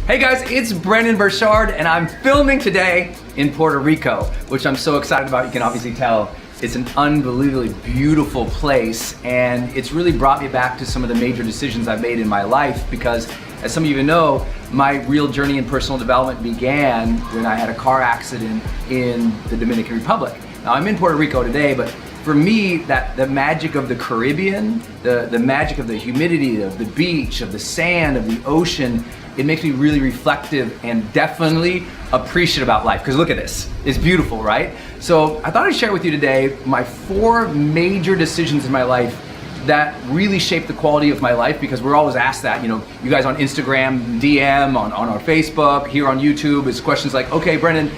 Hey guys, it's Brendon Burchard and I'm filming today in Puerto Rico, which I'm so excited about. You can obviously tell it's an unbelievably beautiful place, and it's really brought me back to some of the major decisions I've made in my life because, as some of you know, my real journey in personal development began when I had a car accident in the Dominican Republic. Now I'm in Puerto Rico today, but for me, the magic of the Caribbean, the magic of the humidity, of the beach, of the sand, of the ocean, it makes me really reflective and definitely appreciative about life. Because look at this, it's beautiful, right? So I thought I'd share with you today my 4 major decisions in my life that really shaped the quality of my life, because we're always asked that, you guys on Instagram, DM, on our Facebook, here on YouTube, it's questions like, okay, Brendon,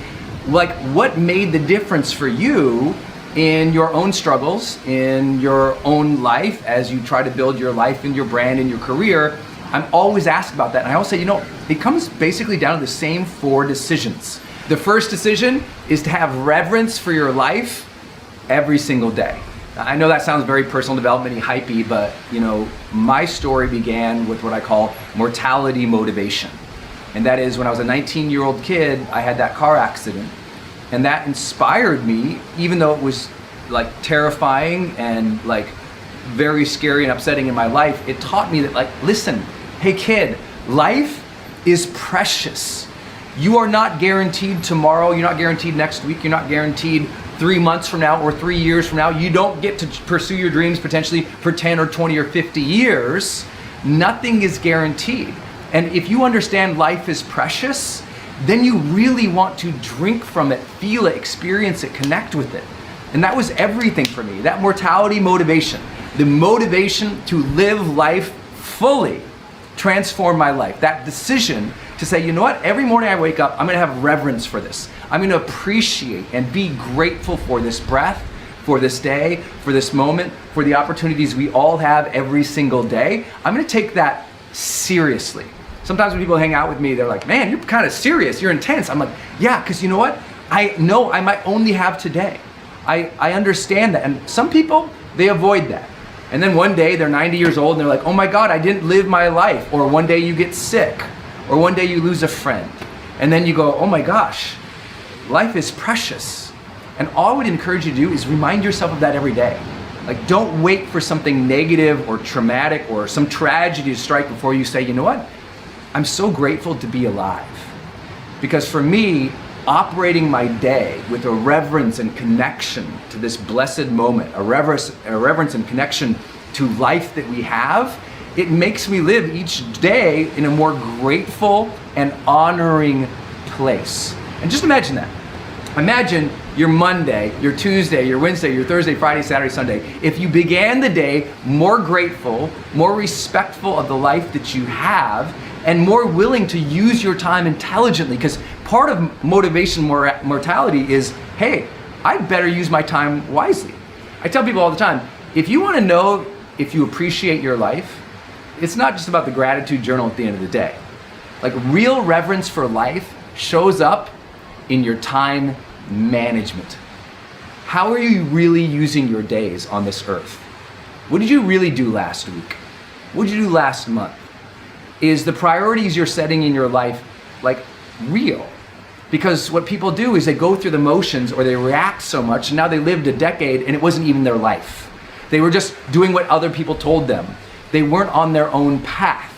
like what made the difference for you in your own struggles, in your own life, as you try to build your life and your brand and your career? I'm always asked about that, and I always say, it comes basically down to the same 4 decisions. The first decision is to have reverence for your life every single day. I know that sounds very personal development-y, hypey, but my story began with what I call mortality motivation. And that is when I was a 19-year-old kid, I had that car accident. And that inspired me, even though it was like terrifying and like very scary and upsetting in my life. It taught me that, like, listen, hey kid, life is precious. You are not guaranteed tomorrow, you're not guaranteed next week, you're not guaranteed 3 months from now or 3 years from now. You don't get to pursue your dreams potentially for 10 or 20 or 50 years. Nothing is guaranteed. And if you understand life is precious, then you really want to drink from it, feel it, experience it, connect with it. And that was everything for me, that mortality motivation. The motivation to live life fully transformed my life. That decision to say, you know what, every morning I wake up, I'm gonna have reverence for this. I'm gonna appreciate and be grateful for this breath, for this day, for this moment, for the opportunities we all have every single day. I'm gonna take that seriously. Sometimes when people hang out with me, they're like, man, you're kind of serious, you're intense. I'm like, yeah, because you know what? I know I might only have today. I understand that. And some people, they avoid that. And then one day they're 90 years old and they're like, oh my God, I didn't live my life. Or one day you get sick, or one day you lose a friend. And then you go, oh my gosh, life is precious. And all I would encourage you to do is remind yourself of that every day. Like, don't wait for something negative or traumatic or some tragedy to strike before you say, you know what? I'm so grateful to be alive. Because for me, operating my day with a reverence and connection to this blessed moment, a reverence and connection to life that we have, it makes me live each day in a more grateful and honoring place. And just imagine that. Imagine your Monday, your Tuesday, your Wednesday, your Thursday, Friday, Saturday, Sunday. If you began the day more grateful, more respectful of the life that you have, and more willing to use your time intelligently, because part of motivation mortality is, hey, I better use my time wisely. I tell people all the time, if you want to know if you appreciate your life, it's not just about the gratitude journal at the end of the day. Like, real reverence for life shows up in your time management. How are you really using your days on this earth? What did you really do last week? What did you do last month? Is the priorities you're setting in your life like real? Because what people do is they go through the motions, or they react so much, and now they lived a decade and it wasn't even their life. They were just doing what other people told them. They weren't on their own path.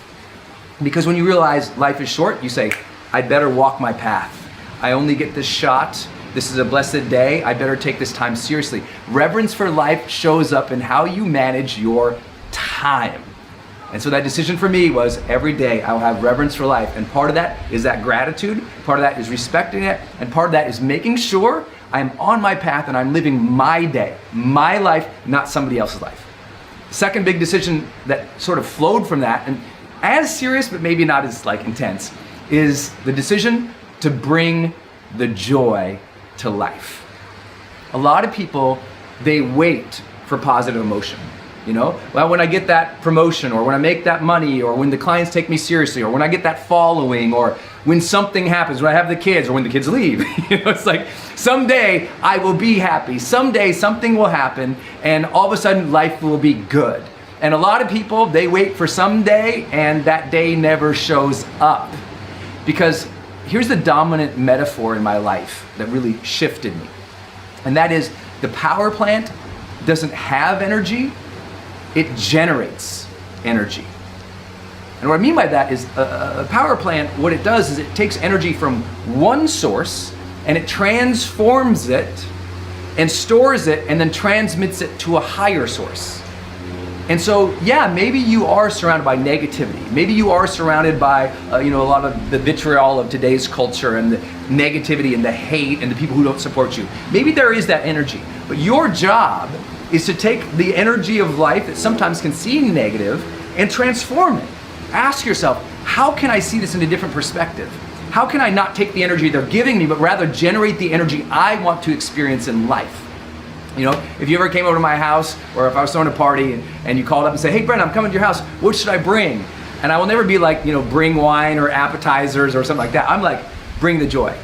Because when you realize life is short, you say, I'd better walk my path. I only get this shot. This is a blessed day. I better take this time seriously. Reverence for life shows up in how you manage your time. And so that decision for me was, every day I will have reverence for life. And part of that is that gratitude, part of that is respecting it, and part of that is making sure I'm on my path and I'm living my day, my life, not somebody else's life. Second big decision that sort of flowed from that, and as serious but maybe not as intense, is the decision to bring the joy to life. A lot of people, they wait for positive emotion. Well, when I get that promotion, or when I make that money, or when the clients take me seriously, or when I get that following, or when something happens, when I have the kids, or when the kids leave. It's like, someday I will be happy. Someday something will happen, and all of a sudden life will be good. And a lot of people, they wait for someday, and that day never shows up. Because here's the dominant metaphor in my life that really shifted me. And that is, the power plant doesn't have energy, it generates energy. And what I mean by that is a power plant, what it does is it takes energy from one source and it transforms it and stores it and then transmits it to a higher source. And so, yeah, maybe you are surrounded by negativity. Maybe you are surrounded by, a lot of the vitriol of today's culture and the negativity and the hate and the people who don't support you. Maybe there is that energy, but your job is to take the energy of life that sometimes can seem negative and transform it. Ask yourself, how can I see this in a different perspective? How can I not take the energy they're giving me, but rather generate the energy I want to experience in life? If you ever came over to my house, or if I was throwing a party and you called up and say, hey, Brent, I'm coming to your house, what should I bring? And I will never be like, bring wine or appetizers or something like that. I'm like, bring the joy.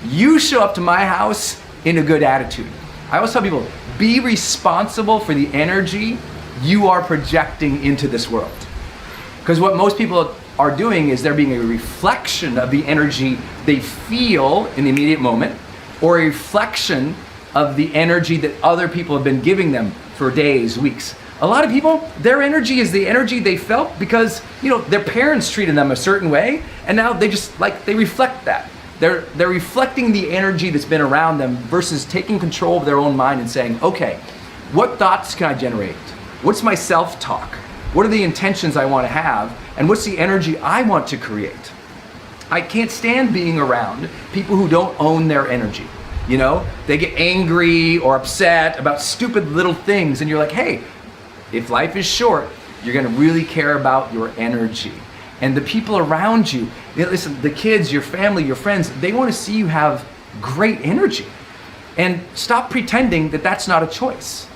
You show up to my house in a good attitude. I always tell people, be responsible for the energy you are projecting into this world. Because what most people are doing is they're being a reflection of the energy they feel in the immediate moment, or a reflection of the energy that other people have been giving them for days, weeks. A lot of people, their energy is the energy they felt because, their parents treated them a certain way, and now they reflect that. They're reflecting the energy that's been around them versus taking control of their own mind and saying, okay, what thoughts can I generate? What's my self-talk? What are the intentions I want to have? And what's the energy I want to create? I can't stand being around people who don't own their energy. They get angry or upset about stupid little things, and you're like, hey, if life is short, you're gonna really care about your energy. And the people around you, listen, the kids, your family, your friends, they wanna see you have great energy. And stop pretending that that's not a choice.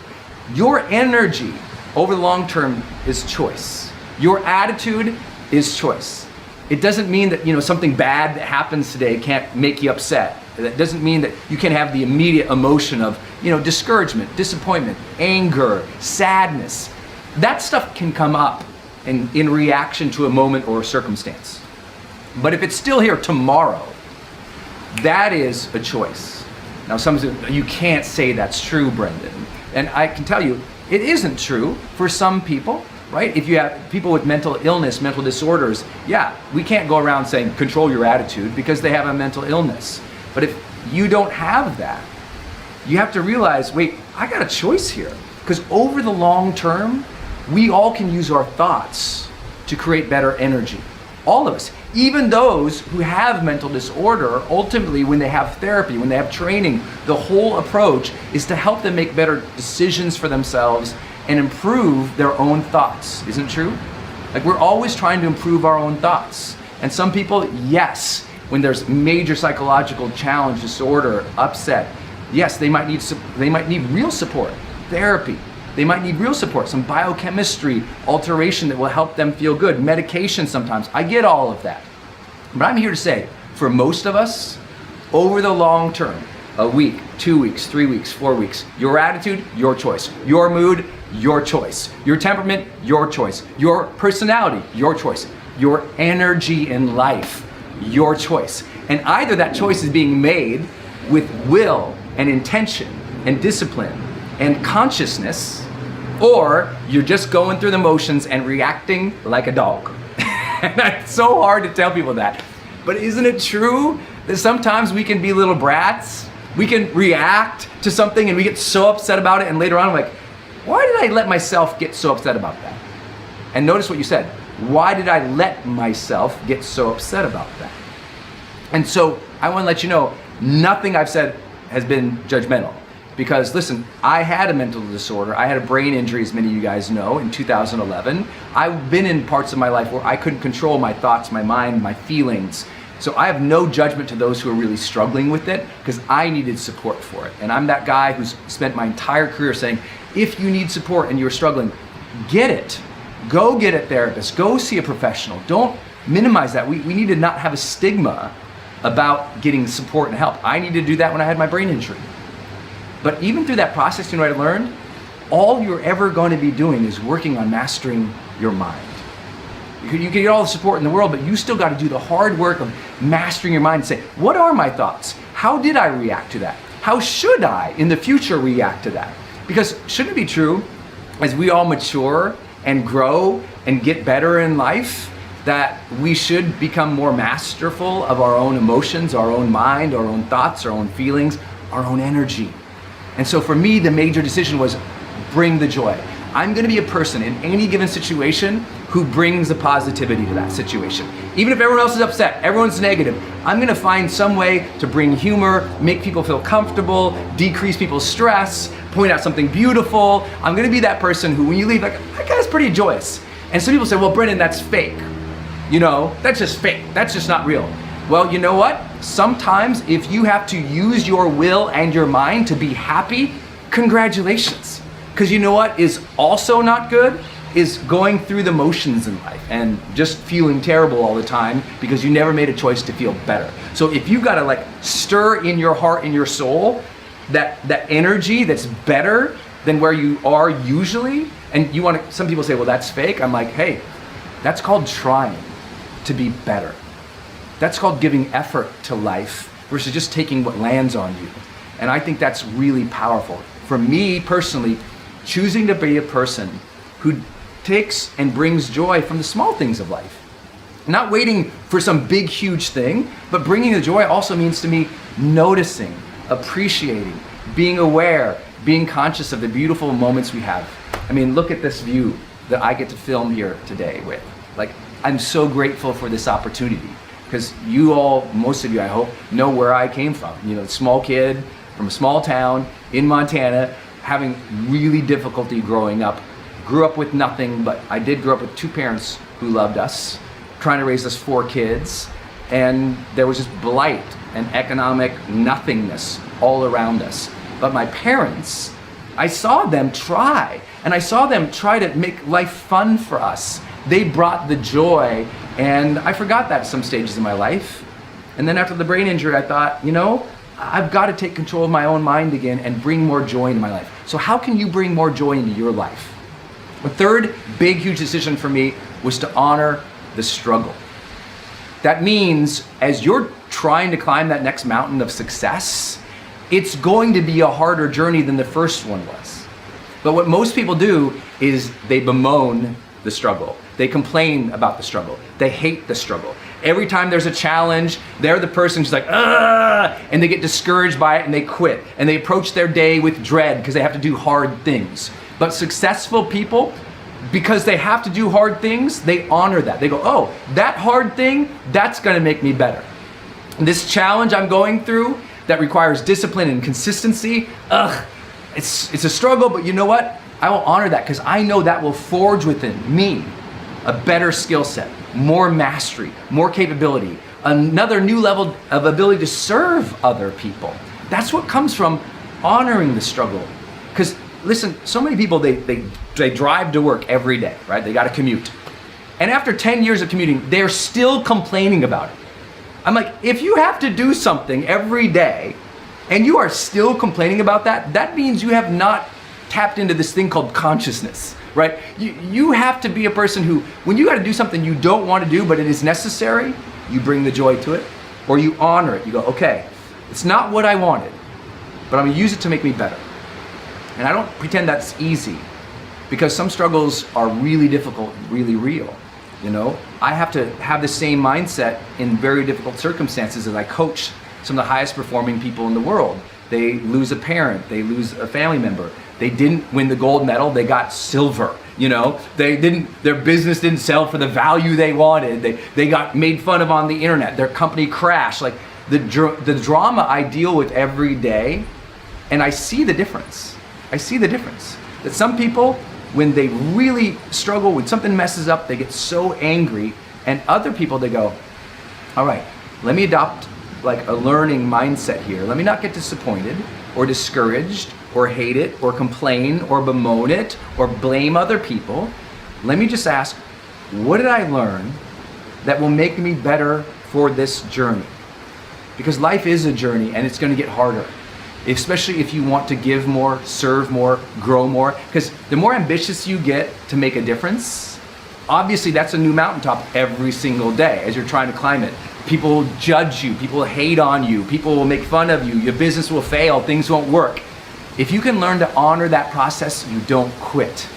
Your energy over the long term is choice. Your attitude is choice. It doesn't mean that something bad that happens today can't make you upset. That doesn't mean that you can have the immediate emotion of discouragement, disappointment, anger, sadness. That stuff can come up in reaction to a moment or a circumstance. But if it's still here tomorrow, that is a choice. Now some say, you can't say that's true, Brendon. And I can tell you, it isn't true for some people, right? If you have people with mental illness, mental disorders, yeah, we can't go around saying control your attitude because they have a mental illness. But if you don't have that, you have to realize, wait, I got a choice here. Because over the long term, we all can use our thoughts to create better energy. All of us. Even those who have mental disorder, ultimately when they have therapy, when they have training, the whole approach is to help them make better decisions for themselves and improve their own thoughts. Isn't it true? Like, we're always trying to improve our own thoughts. And some people, yes, when there's major psychological challenge, disorder, upset, yes, they might need real support, therapy. They might need real support, some biochemistry alteration that will help them feel good, medication sometimes. I get all of that. But I'm here to say, for most of us, over the long term, a week, 2 weeks, 3 weeks, 4 weeks, your attitude, your choice. Your mood, your choice. Your temperament, your choice. Your personality, your choice. Your energy in life, your choice. And either that choice is being made with will and intention and discipline and consciousness, or you're just going through the motions and reacting like a dog. And it's so hard to tell people that. But isn't it true that sometimes we can be little brats? We can react to something and we get so upset about it, and later on I'm like, why did I let myself get so upset about that? And notice what you said. Why did I let myself get so upset about that? And so I want to let you know, nothing I've said has been judgmental. Because listen, I had a mental disorder. I had a brain injury, as many of you guys know, in 2011. I've been in parts of my life where I couldn't control my thoughts, my mind, my feelings. So I have no judgment to those who are really struggling with it, because I needed support for it. And I'm that guy who's spent my entire career saying, if you need support and you're struggling, get it. Go get a therapist. Go see a professional. Don't minimize that. We need to not have a stigma about getting support and help. I needed to do that when I had my brain injury. But even through that process, you know what I learned? All you're ever going to be doing is working on mastering your mind. You can get all the support in the world, but you still got to do the hard work of mastering your mind and say, what are my thoughts? How did I react to that? How should I in the future react to that? Because shouldn't it be true, as we all mature and grow and get better in life, that we should become more masterful of our own emotions, our own mind, our own thoughts, our own feelings, our own energy. And so for me, the major decision was bring the joy. I'm gonna be a person in any given situation who brings the positivity to that situation. Even if everyone else is upset, everyone's negative, I'm gonna find some way to bring humor, make people feel comfortable, decrease people's stress, point out something beautiful. I'm gonna be that person who, when you leave, like, that guy's pretty joyous. And some people say, well, Brendon, that's fake. You know, that's just fake. That's just not real. Well, you know what? Sometimes if you have to use your will and your mind to be happy, congratulations. Because you know what is also not good? Is going through the motions in life and just feeling terrible all the time because you never made a choice to feel better. So if you gotta like stir in your heart and your soul that energy that's better than where you are usually, and you want to, some people say, well, that's fake. I'm like, hey, that's called trying to be better. That's called giving effort to life versus just taking what lands on you. And I think that's really powerful. For me personally, choosing to be a person who takes and brings joy from the small things of life. Not waiting for some big, huge thing, but bringing the joy also means to me noticing, appreciating, being aware, being conscious of the beautiful moments we have. I mean, look at this view that I get to film here today with. Like, I'm so grateful for this opportunity because you all, most of you I hope, know where I came from. You know, small kid from a small town in Montana, having really difficulty growing up. Grew up with nothing, but I did grow up with two parents who loved us, trying to raise us 4 kids, and there was just blight and economic nothingness all around us. But my parents, I saw them try, and I saw them try to make life fun for us. They brought the joy, and I forgot that at some stages in my life. And then after the brain injury, I thought, you know, I've got to take control of my own mind again and bring more joy into my life. So how can you bring more joy into your life? The third big, huge decision for me was to honor the struggle. That means as you're trying to climb that next mountain of success, it's going to be a harder journey than the first one was. But what most people do is they bemoan the struggle. They complain about the struggle. They hate the struggle. Every time there's a challenge, they're the person who's like, ah, and they get discouraged by it and they quit. And they approach their day with dread because they have to do hard things. But successful people, because they have to do hard things, they honor that. They go, oh, that hard thing, that's gonna make me better. And this challenge I'm going through that requires discipline and consistency, it's a struggle, but you know what? I will honor that because I know that will forge within me a better skill set, more mastery, more capability, another new level of ability to serve other people. That's what comes from honoring the struggle. Because listen, so many people, they drive to work every day, right? They got to commute. And after 10 years of commuting, they're still complaining about it. I'm like, if you have to do something every day and you are still complaining about that, that means you have not tapped into this thing called consciousness, right? You have to be a person who, when you got to do something you don't want to do, but it is necessary, you bring the joy to it, or you honor it. You go, okay, it's not what I wanted, but I'm gonna use it to make me better. And I don't pretend that's easy, because some struggles are really difficult, really real. You know, I have to have the same mindset in very difficult circumstances as I coach some of the highest performing people in the world. They lose a parent, they lose a family member. They didn't win the gold medal, they got silver. You know, their business didn't sell for the value they wanted. They got made fun of on the internet. Their company crashed. Like the drama I deal with every day, and I see the difference. I see the difference. That some people, when they really struggle, when something messes up, they get so angry, and other people, they go, all right, let me adopt like a learning mindset here. Let me not get disappointed or discouraged or hate it or complain or bemoan it or blame other people. Let me just ask, what did I learn that will make me better for this journey? Because life is a journey and it's gonna get harder, especially if you want to give more, serve more, grow more. Because the more ambitious you get to make a difference, Obviously, that's a new mountaintop every single day as you're trying to climb it. People will judge you, people will hate on you, people will make fun of you, your business will fail, things won't work. If you can learn to honor that process, you don't quit.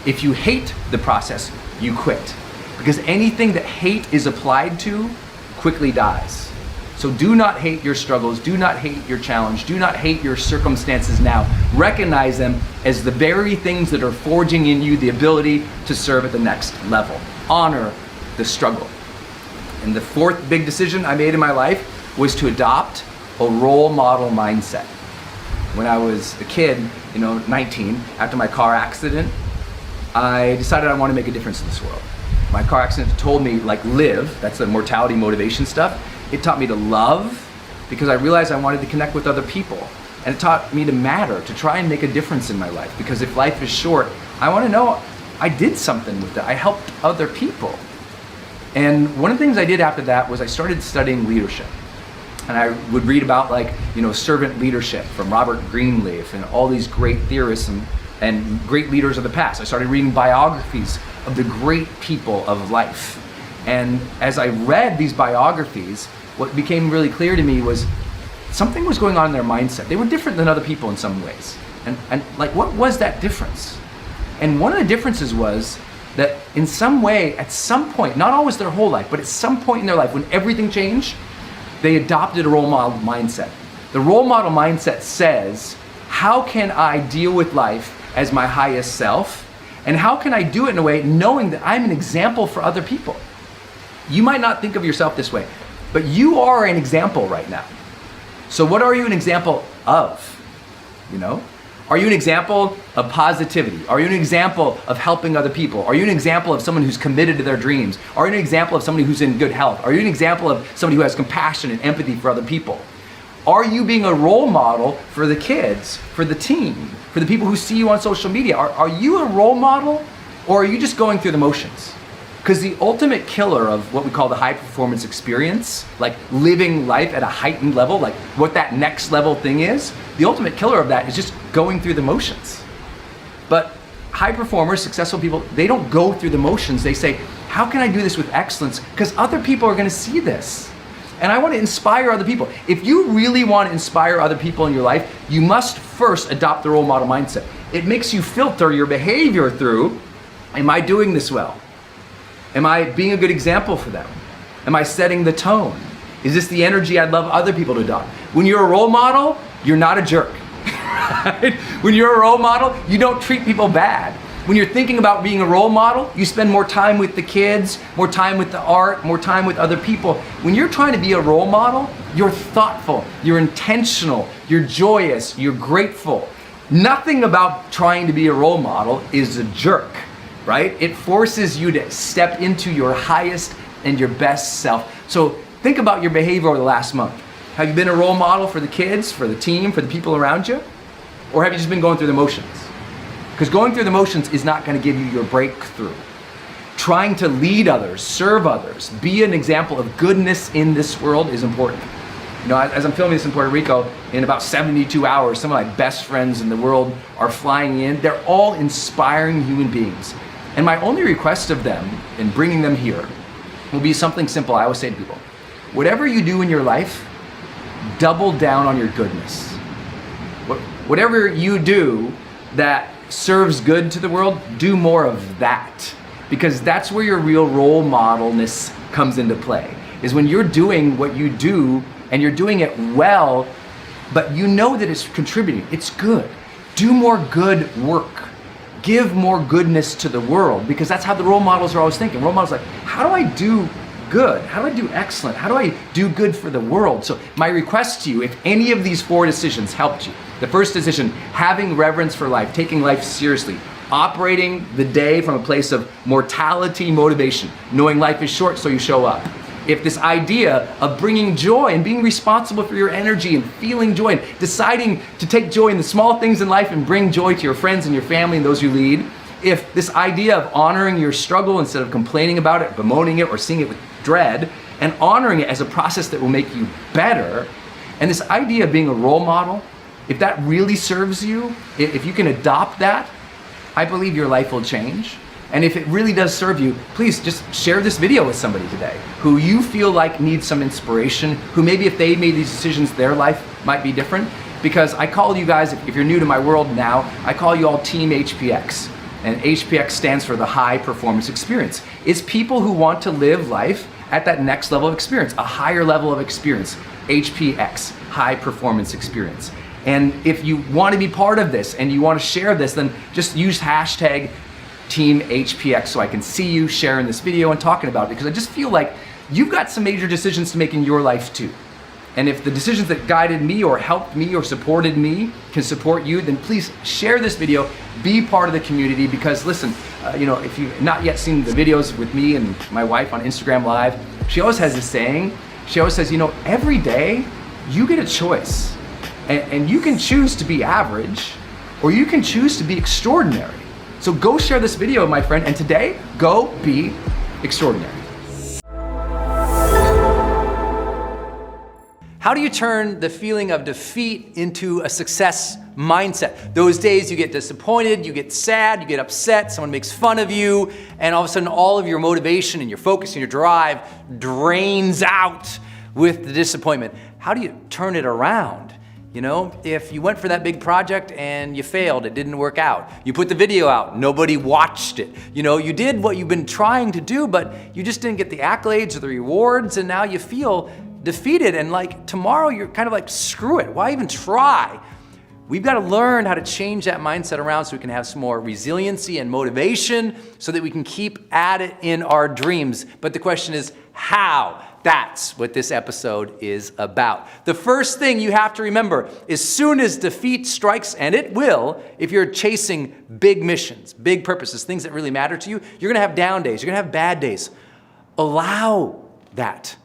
If you hate the process, you quit. Because anything that hate is applied to quickly dies. So do not hate your struggles, do not hate your challenge, do not hate your circumstances now. Recognize them as the very things that are forging in you the ability to serve at the next level. Honor the struggle. And the fourth big decision I made in my life was to adopt a role model mindset. When I was a kid, 19, after my car accident, I decided I want to make a difference in this world. My car accident told me, live, that's the mortality motivation stuff. It taught me to love because I realized I wanted to connect with other people. And it taught me to matter, to try and make a difference in my life. Because if life is short, I want to know I did something with it. I helped other people. And one of the things I did after that was I started studying leadership. And I would read about servant leadership from Robert Greenleaf and all these great theorists and great leaders of the past. I started reading biographies of the great people of life. And as I read these biographies, what became really clear to me was something was going on in their mindset. They were different than other people in some ways. And what was that difference? And one of the differences was that in some way, at some point, not always their whole life, but at some point in their life when everything changed, they adopted a role model mindset. The role model mindset says, how can I deal with life as my highest self? And how can I do it in a way knowing that I'm an example for other people? You might not think of yourself this way, but you are an example right now. So what are you an example of? Are you an example of positivity? Are you an example of helping other people? Are you an example of someone who's committed to their dreams? Are you an example of somebody who's in good health? Are you an example of somebody who has compassion and empathy for other people? Are you being a role model for the kids, for the team, for the people who see you on social media? Are you a role model, or are you just going through the motions? Because the ultimate killer of what we call the high performance experience, like living life at a heightened level, like what that next level thing is, the ultimate killer of that is just going through the motions. But high performers, successful people, they don't go through the motions. They say, how can I do this with excellence? Because other people are going to see this. And I want to inspire other people. If you really want to inspire other people in your life, you must first adopt the role model mindset. It makes you filter your behavior through, am I doing this well? Am I being a good example for them? Am I setting the tone? Is this the energy I'd love other people to adopt? When you're a role model, you're not a jerk. Right? When you're a role model, you don't treat people bad. When you're thinking about being a role model, you spend more time with the kids, more time with the art, more time with other people. When you're trying to be a role model, you're thoughtful, you're intentional, you're joyous, you're grateful. Nothing about trying to be a role model is a jerk, right? It forces you to step into your highest and your best self. So think about your behavior over the last month. Have you been a role model for the kids, for the team, for the people around you? Or have you just been going through the motions? Because going through the motions is not going to give you your breakthrough. Trying to lead others, serve others, be an example of goodness in this world is important. As I'm filming this in Puerto Rico, in about 72 hours, some of my best friends in the world are flying in. They're all inspiring human beings. And my only request of them in bringing them here will be something simple. I always say to people, whatever you do in your life, double down on your goodness. Whatever you do that serves good to the world, do more of that. Because that's where your real role modelness comes into play, is when you're doing what you do and you're doing it well, but you know that it's contributing, it's good. Do more good work. Give more goodness to the world, because that's how the role models are always thinking. Role models are like, how do I do good? How do I do excellent? How do I do good for the world? So my request to you, if any of these 4 decisions helped you, the first decision, having reverence for life, taking life seriously, operating the day from a place of mortality motivation, knowing life is short so you show up. If this idea of bringing joy and being responsible for your energy and feeling joy and deciding to take joy in the small things in life and bring joy to your friends and your family and those you lead, if this idea of honoring your struggle instead of complaining about it, bemoaning it, or seeing it with dread, and honoring it as a process that will make you better, and this idea of being a role model, if that really serves you, if you can adopt that, I believe your life will change. And if it really does serve you, please just share this video with somebody today who you feel like needs some inspiration, who maybe if they made these decisions, their life might be different. Because I call you guys, if you're new to my world now, I call you all Team HPX. And HPX stands for the high performance experience. It's people who want to live life at that next level of experience, a higher level of experience. HPX, high performance experience. And if you want to be part of this and you want to share this, then just use hashtag Team HPX so I can see you sharing this video and talking about it, because I just feel like you've got some major decisions to make in your life too. And if the decisions that guided me or helped me or supported me can support you, then please share this video, be part of the community, because listen, if you've not yet seen the videos with me and my wife on Instagram Live, she always has this saying. She always says, every day you get a choice. And you can choose to be average, or you can choose to be extraordinary. So go share this video, my friend, and today, go be extraordinary. How do you turn the feeling of defeat into a success mindset? Those days you get disappointed, you get sad, you get upset, someone makes fun of you, and all of a sudden all of your motivation and your focus and your drive drains out with the disappointment. How do you turn it around? If you went for that big project and you failed, it didn't work out. You put the video out, nobody watched it. You did what you've been trying to do, but you just didn't get the accolades or the rewards, and now you feel defeated, and like tomorrow you're kind of like, screw it, why even try? We've got to learn how to change that mindset around so we can have some more resiliency and motivation so that we can keep at it in our dreams. But the question is how? That's what this episode is about. The first thing you have to remember, as soon as defeat strikes, and it will, if you're chasing big missions, big purposes, things that really matter to you, you're gonna have down days, you're gonna have bad days. Allow that.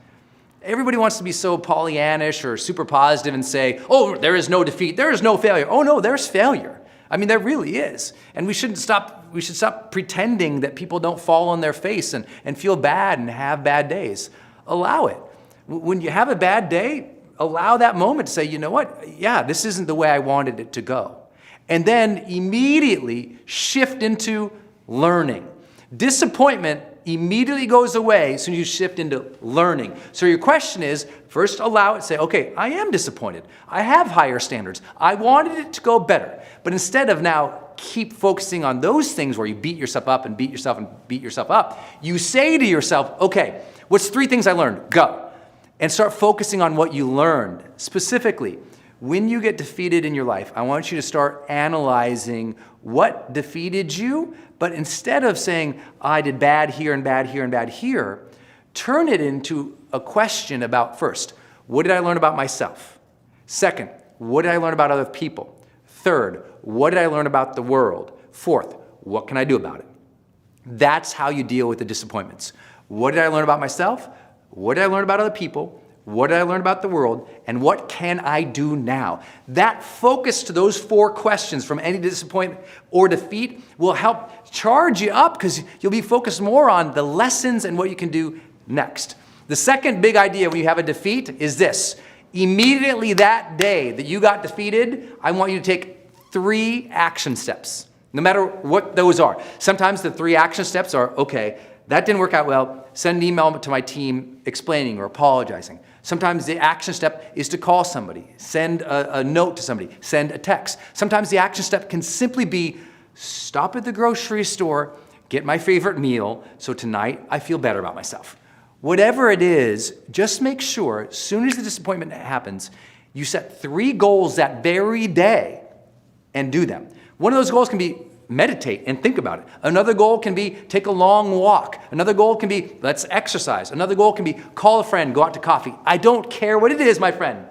Everybody wants to be so Pollyannish or super positive and say, oh, there is no defeat, there is no failure. Oh no, there's failure. I mean, there really is. And we should stop pretending that people don't fall on their face and feel bad and have bad days. Allow it. When you have a bad day, allow that moment to say, you know what? Yeah, this isn't the way I wanted it to go. And then immediately shift into learning. Disappointment immediately goes away as soon as you shift into learning. So your question is, first allow it, say, okay, I am disappointed. I have higher standards. I wanted it to go better. But instead of now keep focusing on those things where you beat yourself up and beat yourself and beat yourself up, you say to yourself, okay, what's 3 things I learned? Go. And start focusing on what you learned. Specifically, when you get defeated in your life, I want you to start analyzing what defeated you, but instead of saying, I did bad here and bad here and bad here, turn it into a question about, first, what did I learn about myself? Second, what did I learn about other people? Third, what did I learn about the world? Fourth, what can I do about it? That's how you deal with the disappointments. What did I learn about myself? What did I learn about other people? What did I learn about the world? And what can I do now? That focus to those 4 questions from any disappointment or defeat will help charge you up, because you'll be focused more on the lessons and what you can do next. The second big idea when you have a defeat is this. Immediately that day that you got defeated, I want you to take 3 action steps, no matter what those are. Sometimes the 3 action steps are, okay, that didn't work out well, send an email to my team explaining or apologizing. Sometimes the action step is to call somebody, send a note to somebody, send a text. Sometimes the action step can simply be stop at the grocery store, get my favorite meal, so tonight I feel better about myself. Whatever it is, just make sure as soon as the disappointment happens, you set 3 goals that very day and do them. One of those goals can be meditate and think about it. Another goal can be take a long walk. Another goal can be let's exercise. Another goal can be call a friend, go out to coffee. I don't care what it is, my friend.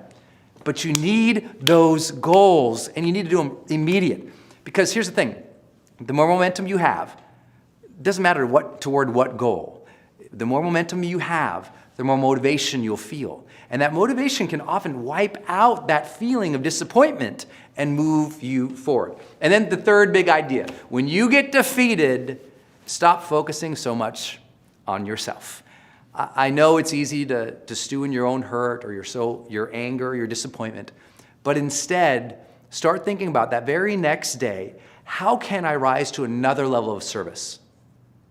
But you need those goals, and you need to do them immediate. Because here's the thing. The more momentum you have, it doesn't matter toward what goal. The more momentum you have, the more motivation you'll feel. And that motivation can often wipe out that feeling of disappointment and move you forward. And then the third big idea, when you get defeated, stop focusing so much on yourself. I know it's easy to stew in your own hurt or your anger, your disappointment, but instead, start thinking about that very next day, how can I rise to another level of service?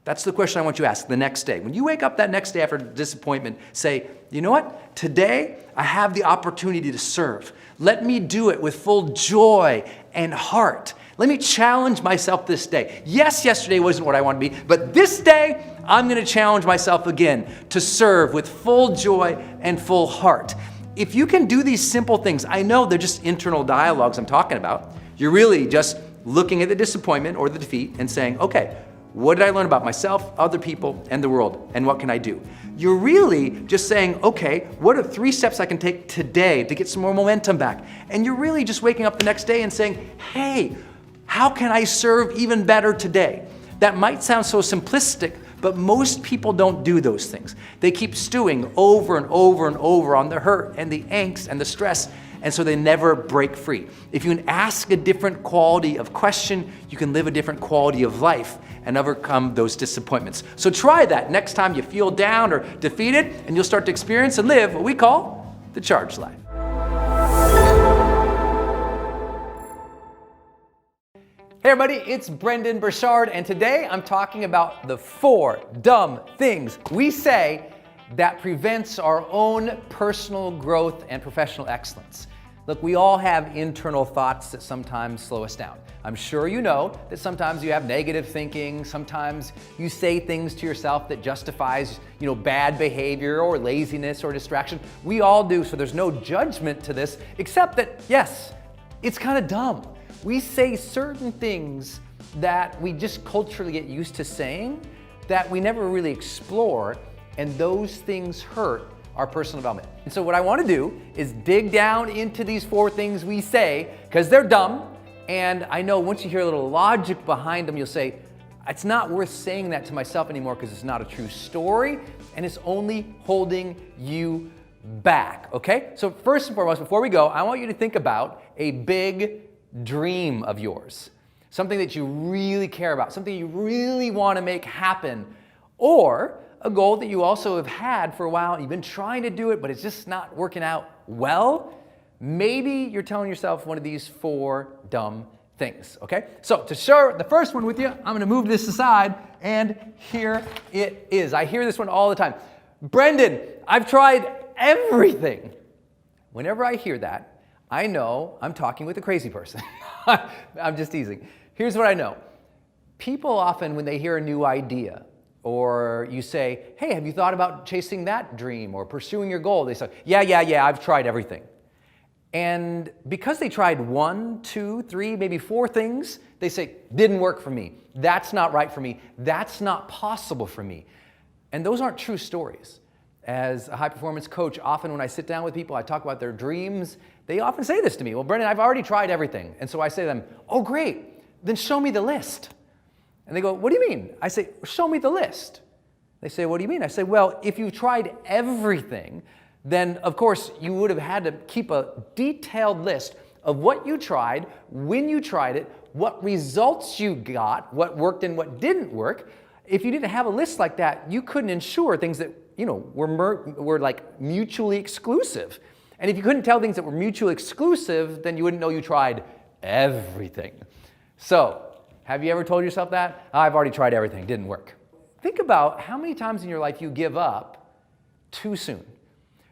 That's the question I want you to ask the next day. When you wake up that next day after disappointment, say, you know what? Today, I have the opportunity to serve. Let me do it with full joy and heart. Let me challenge myself this day. Yes, yesterday wasn't what I wanted to be, but this day, I'm going to challenge myself again to serve with full joy and full heart. If you can do these simple things, I know they're just internal dialogues I'm talking about. You're really just looking at the disappointment or the defeat and saying, okay, what did I learn about myself, other people, and the world, and what can I do? You're really just saying, okay, what are 3 steps I can take today to get some more momentum back? And you're really just waking up the next day and saying, hey, how can I serve even better today? That might sound so simplistic, but most people don't do those things. They keep stewing over and over and over on the hurt and the angst and the stress, and so they never break free. If you can ask a different quality of question, you can live a different quality of life and overcome those disappointments. So try that next time you feel down or defeated, and you'll start to experience and live what we call the charged life. Hey everybody, it's Brendon Burchard, and today I'm talking about the 4 dumb things we say that prevents our own personal growth and professional excellence. Look, we all have internal thoughts that sometimes slow us down. I'm sure you know that sometimes you have negative thinking, sometimes you say things to yourself that justifies, bad behavior or laziness or distraction. We all do, so there's no judgment to this, except that, yes, it's kind of dumb. We say certain things that we just culturally get used to saying that we never really explore, and those things hurt our personal development. And so what I want to do is dig down into these 4 things we say, because they're dumb, and I know once you hear a little logic behind them, you'll say, it's not worth saying that to myself anymore because it's not a true story, and it's only holding you back, okay? So first and foremost, before we go, I want you to think about a big dream of yours, something that you really care about, something you really want to make happen, or a goal that you also have had for a while, and you've been trying to do it, but it's just not working out well. Maybe you're telling yourself one of these 4 dumb things, okay? So to share the first one with you, I'm gonna move this aside, and here it is. I hear this one all the time. Brendon, I've tried everything. Whenever I hear that, I know I'm talking with a crazy person. I'm just teasing. Here's what I know. People often, when they hear a new idea, or you say, hey, have you thought about chasing that dream or pursuing your goal? They say, yeah, I've tried everything. And because they tried 1, 2, 3, maybe 4 things, they say, didn't work for me. That's not right for me. That's not possible for me. And those aren't true stories. As a high-performance coach, often when I sit down with people, I talk about their dreams, they often say this to me, well, Brendon, I've already tried everything. And so I say to them, oh, great, then show me the list. And they go, what do you mean? I say, show me the list. They say, what do you mean? I say, well, if you've tried everything, then of course you would have had to keep a detailed list of what you tried, when you tried it, what results you got, what worked and what didn't work. If you didn't have a list like that, you couldn't ensure things that were like mutually exclusive. And if you couldn't tell things that were mutually exclusive, then you wouldn't know you tried everything. So, have you ever told yourself that? I've already tried everything, didn't work. Think about how many times in your life you give up too soon.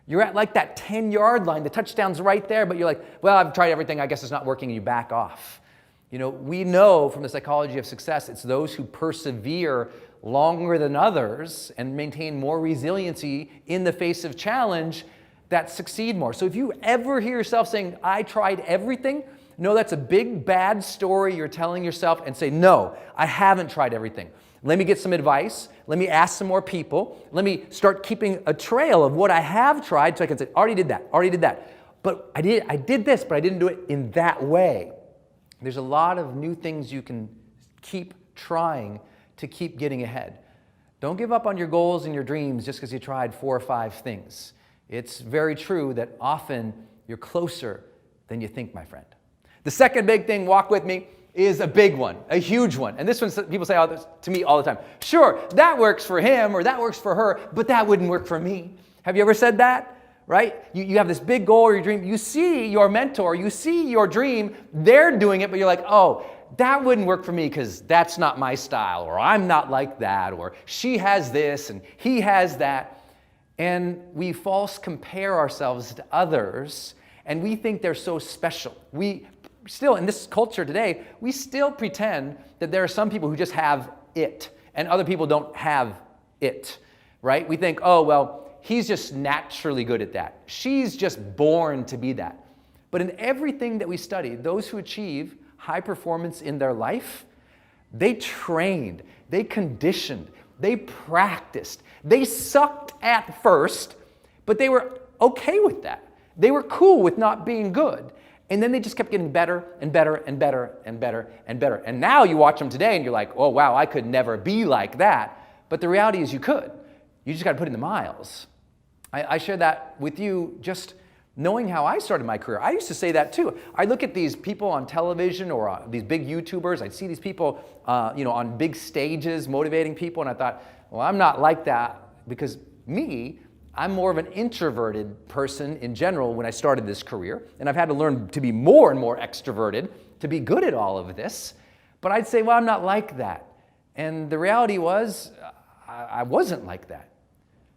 You're at like that 10-yard line, the touchdown's right there, but you're like, well, I've tried everything, I guess it's not working, and you back off. We know from the psychology of success, it's those who persevere longer than others and maintain more resiliency in the face of challenge that succeed more. So if you ever hear yourself saying, I tried everything, no, that's a big, bad story you're telling yourself, and say, no, I haven't tried everything. Let me get some advice. Let me ask some more people. Let me start keeping a trail of what I have tried so I can say, already did that. But I did this, but I didn't do it in that way. There's a lot of new things you can keep trying to keep getting ahead. Don't give up on your goals and your dreams just because you tried 4 or 5 things. It's very true that often you're closer than you think, my friend. The second big thing, walk with me, is a big one, a huge one. And this one, people say to me all the time, sure, that works for him or that works for her, but that wouldn't work for me. Have you ever said that? Right? You have this big goal or your dream. You see your mentor, you see your dream, they're doing it, but you're like, oh, that wouldn't work for me because that's not my style, or I'm not like that, or she has this and he has that. And we false compare ourselves to others, and we think they're so special. We still, in this culture today, we still pretend that there are some people who just have it, and other people don't have it, right? We think, oh, well, he's just naturally good at that. She's just born to be that. But in everything that we study, those who achieve high performance in their life, they trained, they conditioned, they practiced. They sucked at first, but they were okay with that. They were cool with not being good. And then they just kept getting better and better and better and better and better. And now you watch them today and you're like, oh, wow, I could never be like that. But the reality is you could. You just got to put in the miles. I share that with you just knowing how I started my career. I used to say that too. I look at these people on television or these big YouTubers. I'd see these people on big stages motivating people, and I thought, well, I'm not like that because I'm more of an introverted person in general when I started this career, and I've had to learn to be more and more extroverted to be good at all of this. But I'd say, well, I'm not like that. And the reality was, I wasn't like that.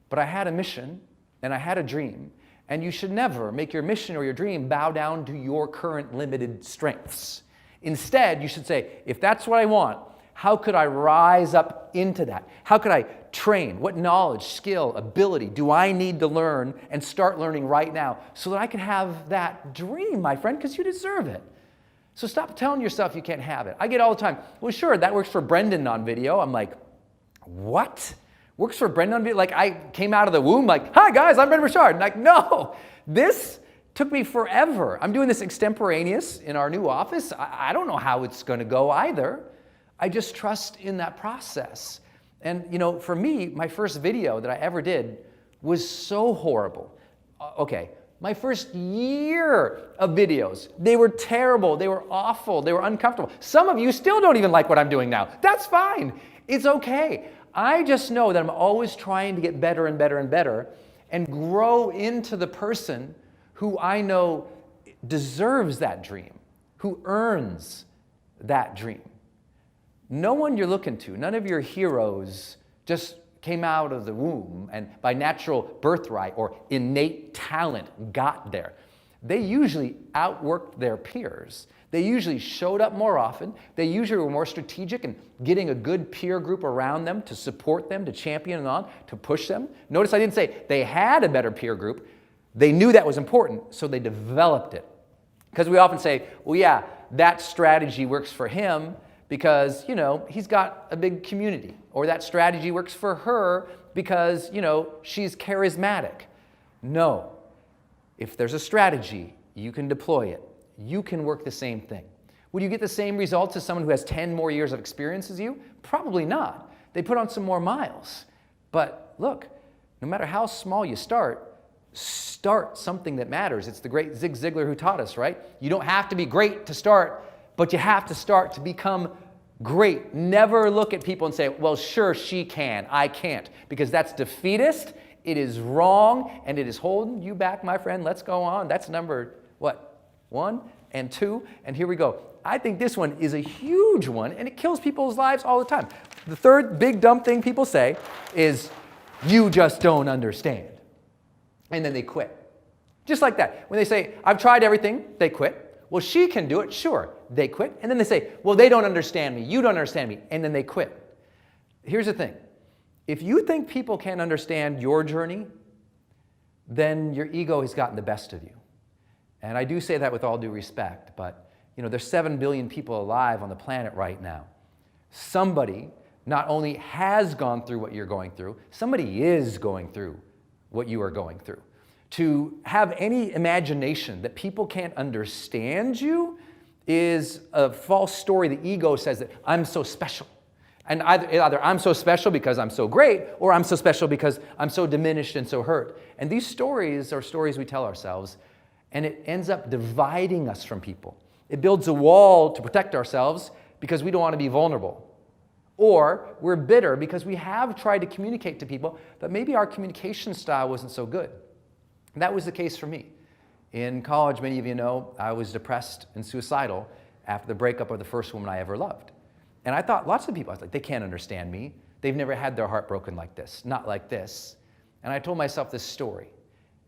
But I had a mission, and I had a dream. And you should never make your mission or your dream bow down to your current limited strengths. Instead, you should say, if that's what I want, how could I rise up into that? How could I train? What knowledge, skill, ability do I need to learn and start learning right now so that I can have that dream, my friend, because you deserve it. So stop telling yourself you can't have it. I get all the time, well, sure, that works for Brendon on video. I'm like, what? Works for Brendon on video? Like I came out of the womb like, hi guys, I'm Brendon Burchard. Like, no, this took me forever. I'm doing this extemporaneous in our new office. I don't know how it's going to go either. I just trust in that process. And for me, my first video that I ever did was so horrible. Okay, my first year of videos, they were terrible, they were awful, they were uncomfortable. Some of you still don't even like what I'm doing now. That's fine. It's okay. I just know that I'm always trying to get better and better and better and grow into the person who I know deserves that dream, who earns that dream. No one you're looking to, none of your heroes just came out of the womb and by natural birthright or innate talent got there. They usually outworked their peers. They usually showed up more often. They usually were more strategic in getting a good peer group around them to support them, to champion them on, to push them. Notice I didn't say they had a better peer group. They knew that was important, so they developed it. Because we often say, well, yeah, that strategy works for him because, he's got a big community. Or that strategy works for her because, she's charismatic. No. If there's a strategy, you can deploy it. You can work the same thing. Would you get the same results as someone who has 10 more years of experience as you? Probably not. They put on some more miles. But look, no matter how small you start something that matters. It's the great Zig Ziglar who taught us, right? You don't have to be great to start, but you have to start to become great. Never look at people and say, well, sure, she can, I can't, because that's defeatist, it is wrong, and it is holding you back, my friend. Let's go on. That's number, 1 and 2, and here we go. I think this one is a huge one, and it kills people's lives all the time. The third big dumb thing people say is, you just don't understand. And then they quit. Just like that. When they say, I've tried everything, they quit. Well, she can do it, sure, they quit. And then they say, well, they don't understand me, you don't understand me, and then they quit. Here's the thing. If you think people can't understand your journey, then your ego has gotten the best of you. And I do say that with all due respect, but there's 7 billion people alive on the planet right now. Somebody not only has gone through what you're going through, somebody is going through what you are going through. To have any imagination that people can't understand you is a false story. The ego says that I'm so special. And either I'm so special because I'm so great, or I'm so special because I'm so diminished and so hurt. And these stories are stories we tell ourselves, and it ends up dividing us from people. It builds a wall to protect ourselves because we don't want to be vulnerable. Or we're bitter because we have tried to communicate to people, but maybe our communication style wasn't so good. That was the case for me. In college, many of you know, I was depressed and suicidal, after the breakup of the first woman I ever loved. And I thought, lots of people, I was like, they can't understand me. They've never had their heart broken like this, not like this. And I told myself this story.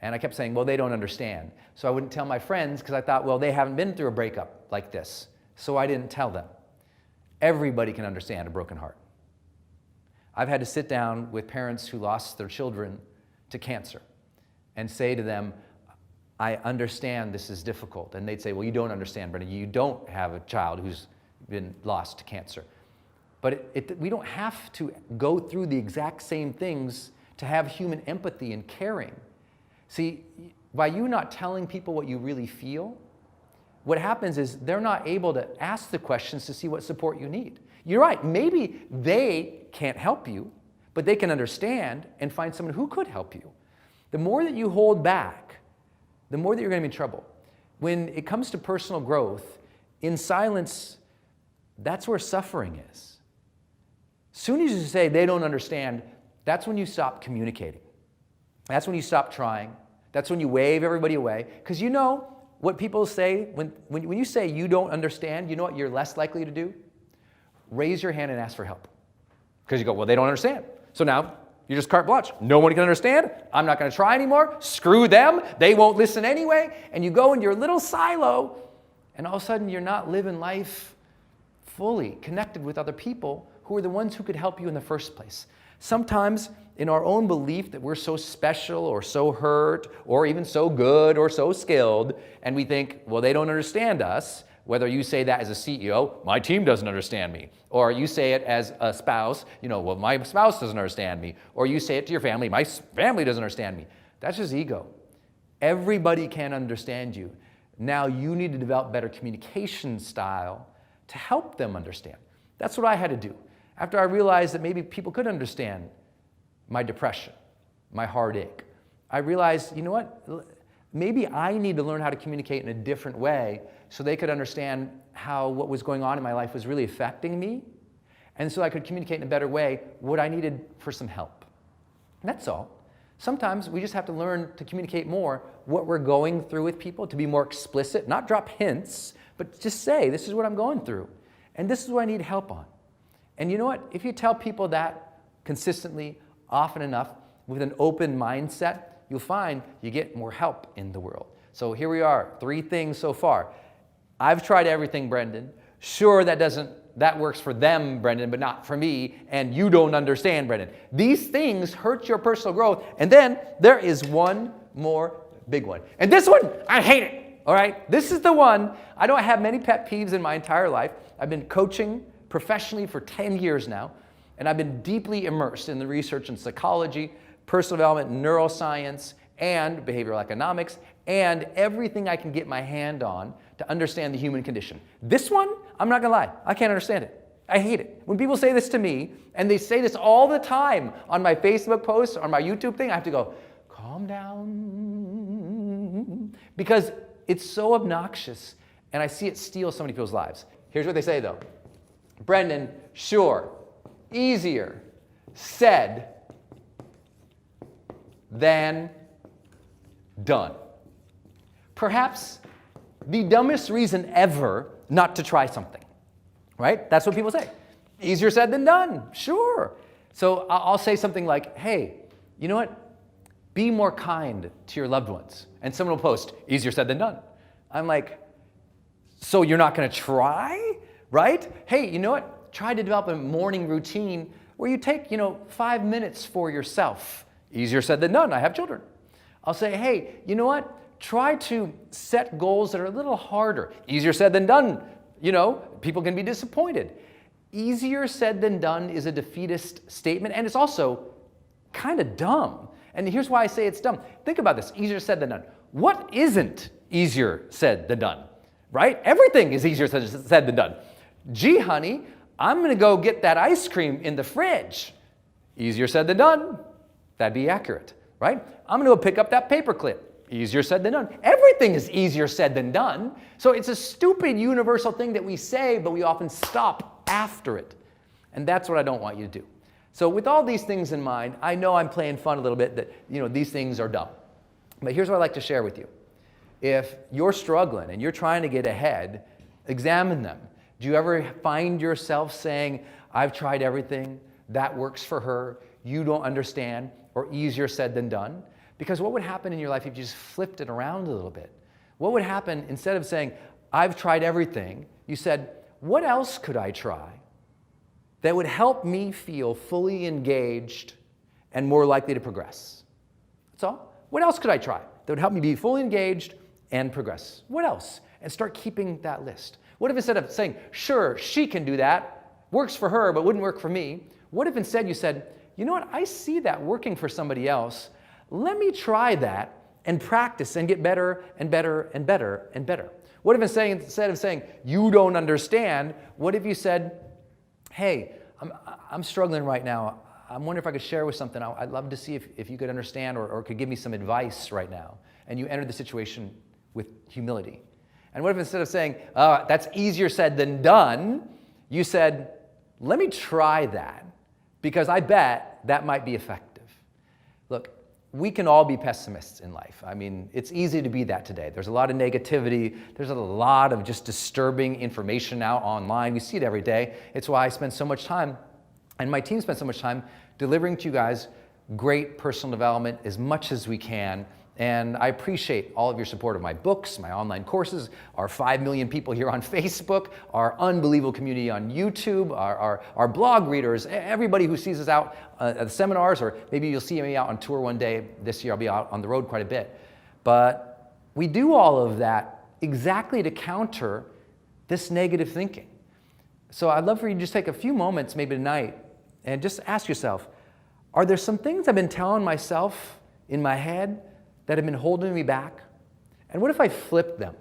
And I kept saying, well, they don't understand. So I wouldn't tell my friends because I thought, well, they haven't been through a breakup like this. So I didn't tell them. Everybody can understand a broken heart. I've had to sit down with parents who lost their children to cancer and say to them, I understand this is difficult. And they'd say, well, you don't understand, Brendon. You don't have a child who's been lost to cancer. But we don't have to go through the exact same things to have human empathy and caring. See, by you not telling people what you really feel, what happens is they're not able to ask the questions to see what support you need. You're right, maybe they can't help you, but they can understand and find someone who could help you. The more that you hold back, the more that you're going to be in trouble. When it comes to personal growth, in silence, that's where suffering is. As soon as you say they don't understand, that's when you stop communicating. That's when you stop trying. That's when you wave everybody away. Because you know what people say, when you say you don't understand, you know what you're less likely to do? Raise your hand and ask for help. Because you go, well, they don't understand. So now you're just carte blanche. No one can understand. I'm not going to try anymore. Screw them. They won't listen anyway. And you go in your little silo, and all of a sudden you're not living life fully connected with other people who are the ones who could help you in the first place. Sometimes in our own belief that we're so special or so hurt or even so good or so skilled, and we think, well, they don't understand us, whether you say that as a CEO, my team doesn't understand me, or you say it as a spouse, well, my spouse doesn't understand me, or you say it to your family, my family doesn't understand me. That's just ego. Everybody can understand you. Now you need to develop better communication style to help them understand. That's what I had to do. After I realized that maybe people could understand my depression, my heartache, I realized, you know what? Maybe I need to learn how to communicate in a different way so they could understand how what was going on in my life was really affecting me, and so I could communicate in a better way what I needed for some help. And that's all. Sometimes we just have to learn to communicate more what we're going through with people, to be more explicit, not drop hints, but just say, this is what I'm going through, and this is what I need help on. And you know what? If you tell people that consistently, often enough, with an open mindset, you'll find you get more help in the world. So here we are, 3 things so far. I've tried everything, Brendon. Sure, that works for them, Brendon, but not for me, and you don't understand, Brendon. These things hurt your personal growth, and then there is one more big one. And this one, I hate it, all right? This is the one. I don't have many pet peeves in my entire life. I've been coaching professionally for 10 years now, and I've been deeply immersed in the research in psychology, personal development, neuroscience, and behavioral economics, and everything I can get my hand on to understand the human condition. This one, I'm not gonna lie, I can't understand it. I hate it. When people say this to me, and they say this all the time on my Facebook posts or my YouTube thing, I have to go, calm down, because it's so obnoxious, and I see it steal so many people's lives. Here's what they say though. Brendon, sure, easier said than done. Perhaps the dumbest reason ever not to try something, right? That's what people say. Easier said than done, sure. So I'll say something like, hey, you know what? Be more kind to your loved ones. And someone will post, easier said than done. I'm like, so you're not gonna try, right? Hey, you know what? Try to develop a morning routine where you take, 5 minutes for yourself. Easier said than done, I have children. I'll say, hey, you know what? Try to set goals that are a little harder. Easier said than done. People can be disappointed. Easier said than done is a defeatist statement, and it's also kind of dumb. And here's why I say it's dumb. Think about this, easier said than done. What isn't easier said than done, right? Everything is easier said than done. Gee, honey, I'm gonna go get that ice cream in the fridge. Easier said than done. That'd be accurate, right? I'm gonna go pick up that paperclip. Easier said than done. Everything is easier said than done. So it's a stupid universal thing that we say, but we often stop after it. And that's what I don't want you to do. So with all these things in mind, I know I'm playing fun a little bit that, these things are dumb. But here's what I'd like to share with you. If you're struggling and you're trying to get ahead, Examine them. Do you ever find yourself saying, I've tried everything, that works for her, you don't understand, or easier said than done? Because what would happen in your life if you just flipped it around a little bit? What would happen instead of saying, I've tried everything, you said, what else could I try that would help me feel fully engaged and more likely to progress? That's all. What else could I try that would help me be fully engaged and progress? What else? And start keeping that list. What if instead of saying, sure, she can do that, works for her, but wouldn't work for me, what if instead you said, you know what, I see that working for somebody else. Let me try that and practice and get better and better and better and better. What if instead of saying, you don't understand, what if you said, hey, I'm struggling right now. I'm wondering if I could share with something. I'd love to see if you could understand or could give me some advice right now. And you enter the situation with humility. And what if instead of saying, that's easier said than done, you said, let me try that because I bet that might be effective. Look, we can all be pessimists in life. I mean, it's easy to be that today. There's a lot of negativity. There's a lot of just disturbing information out online. We see it every day. It's why I spend so much time, and my team spends so much time, delivering to you guys great personal development as much as we can. And I appreciate all of your support of my books, my online courses, our 5 million people here on Facebook, our unbelievable community on YouTube, our blog readers, everybody who sees us out at the seminars, or maybe you'll see me out on tour one day. This year I'll be out on the road quite a bit. But we do all of that exactly to counter this negative thinking. So I'd love for you to just take a few moments maybe tonight and just ask yourself, are there some things I've been telling myself in my head that have been holding me back? And what if I flipped them?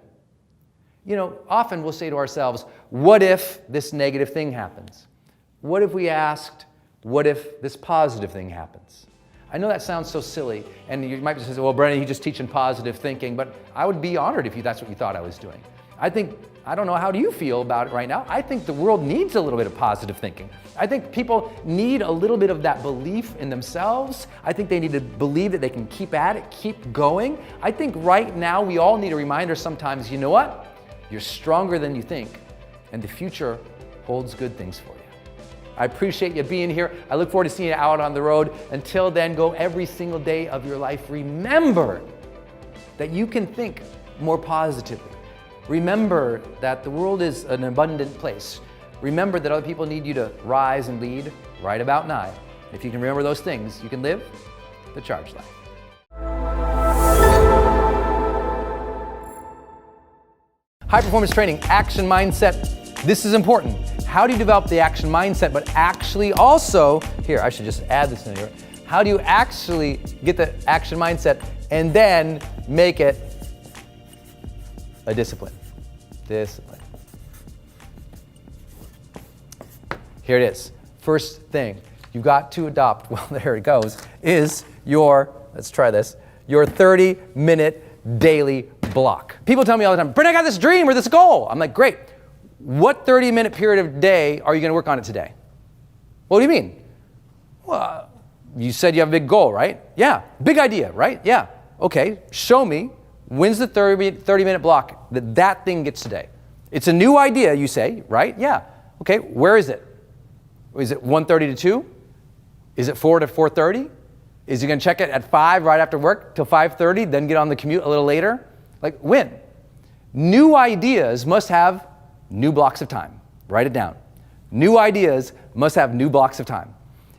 You know, often we'll say to ourselves, what if this negative thing happens? What if we asked, what if this positive thing happens? I know that sounds so silly, and you might be saying, well, Brendon, you're just teaching positive thinking, but I would be honored if that's what you thought I was doing. I don't know, how do you feel about it right now? I think the world needs a little bit of positive thinking. I think people need a little bit of that belief in themselves. I think they need to believe that they can keep at it, keep going. I think right now we all need a reminder sometimes, you know what? You're stronger than you think, and the future holds good things for you. I appreciate you being here. I look forward to seeing you out on the road. Until then, go every single day of your life. Remember that you can think more positively. Remember that the world is an abundant place. Remember that other people need you to rise and lead right about now. If you can remember those things, you can live the charged life. High performance training, action mindset. This is important. How do you develop the action mindset, but actually also, here, I should just add this in here. How do you actually get the action mindset and then make it a discipline? Discipline. Here it is. First thing you got to adopt, well, there it goes, is let's try this, your 30-minute daily block. People tell me all the time, Brendon, I got this dream or this goal. I'm like, great. What 30-minute period of day are you going to work on it today? What do you mean? Well, you said you have a big goal, right? Yeah. Big idea, right? Yeah. Okay, show me. When's the 30-minute block that thing gets today? It's a new idea, you say, right? Yeah. Okay, where is it? Is it 1:30 to 2? Is it 4 to 4:30? Is he going to check it at 5 right after work till 5:30, then get on the commute a little later? Like, when? New ideas must have new blocks of time. Write it down. New ideas must have new blocks of time.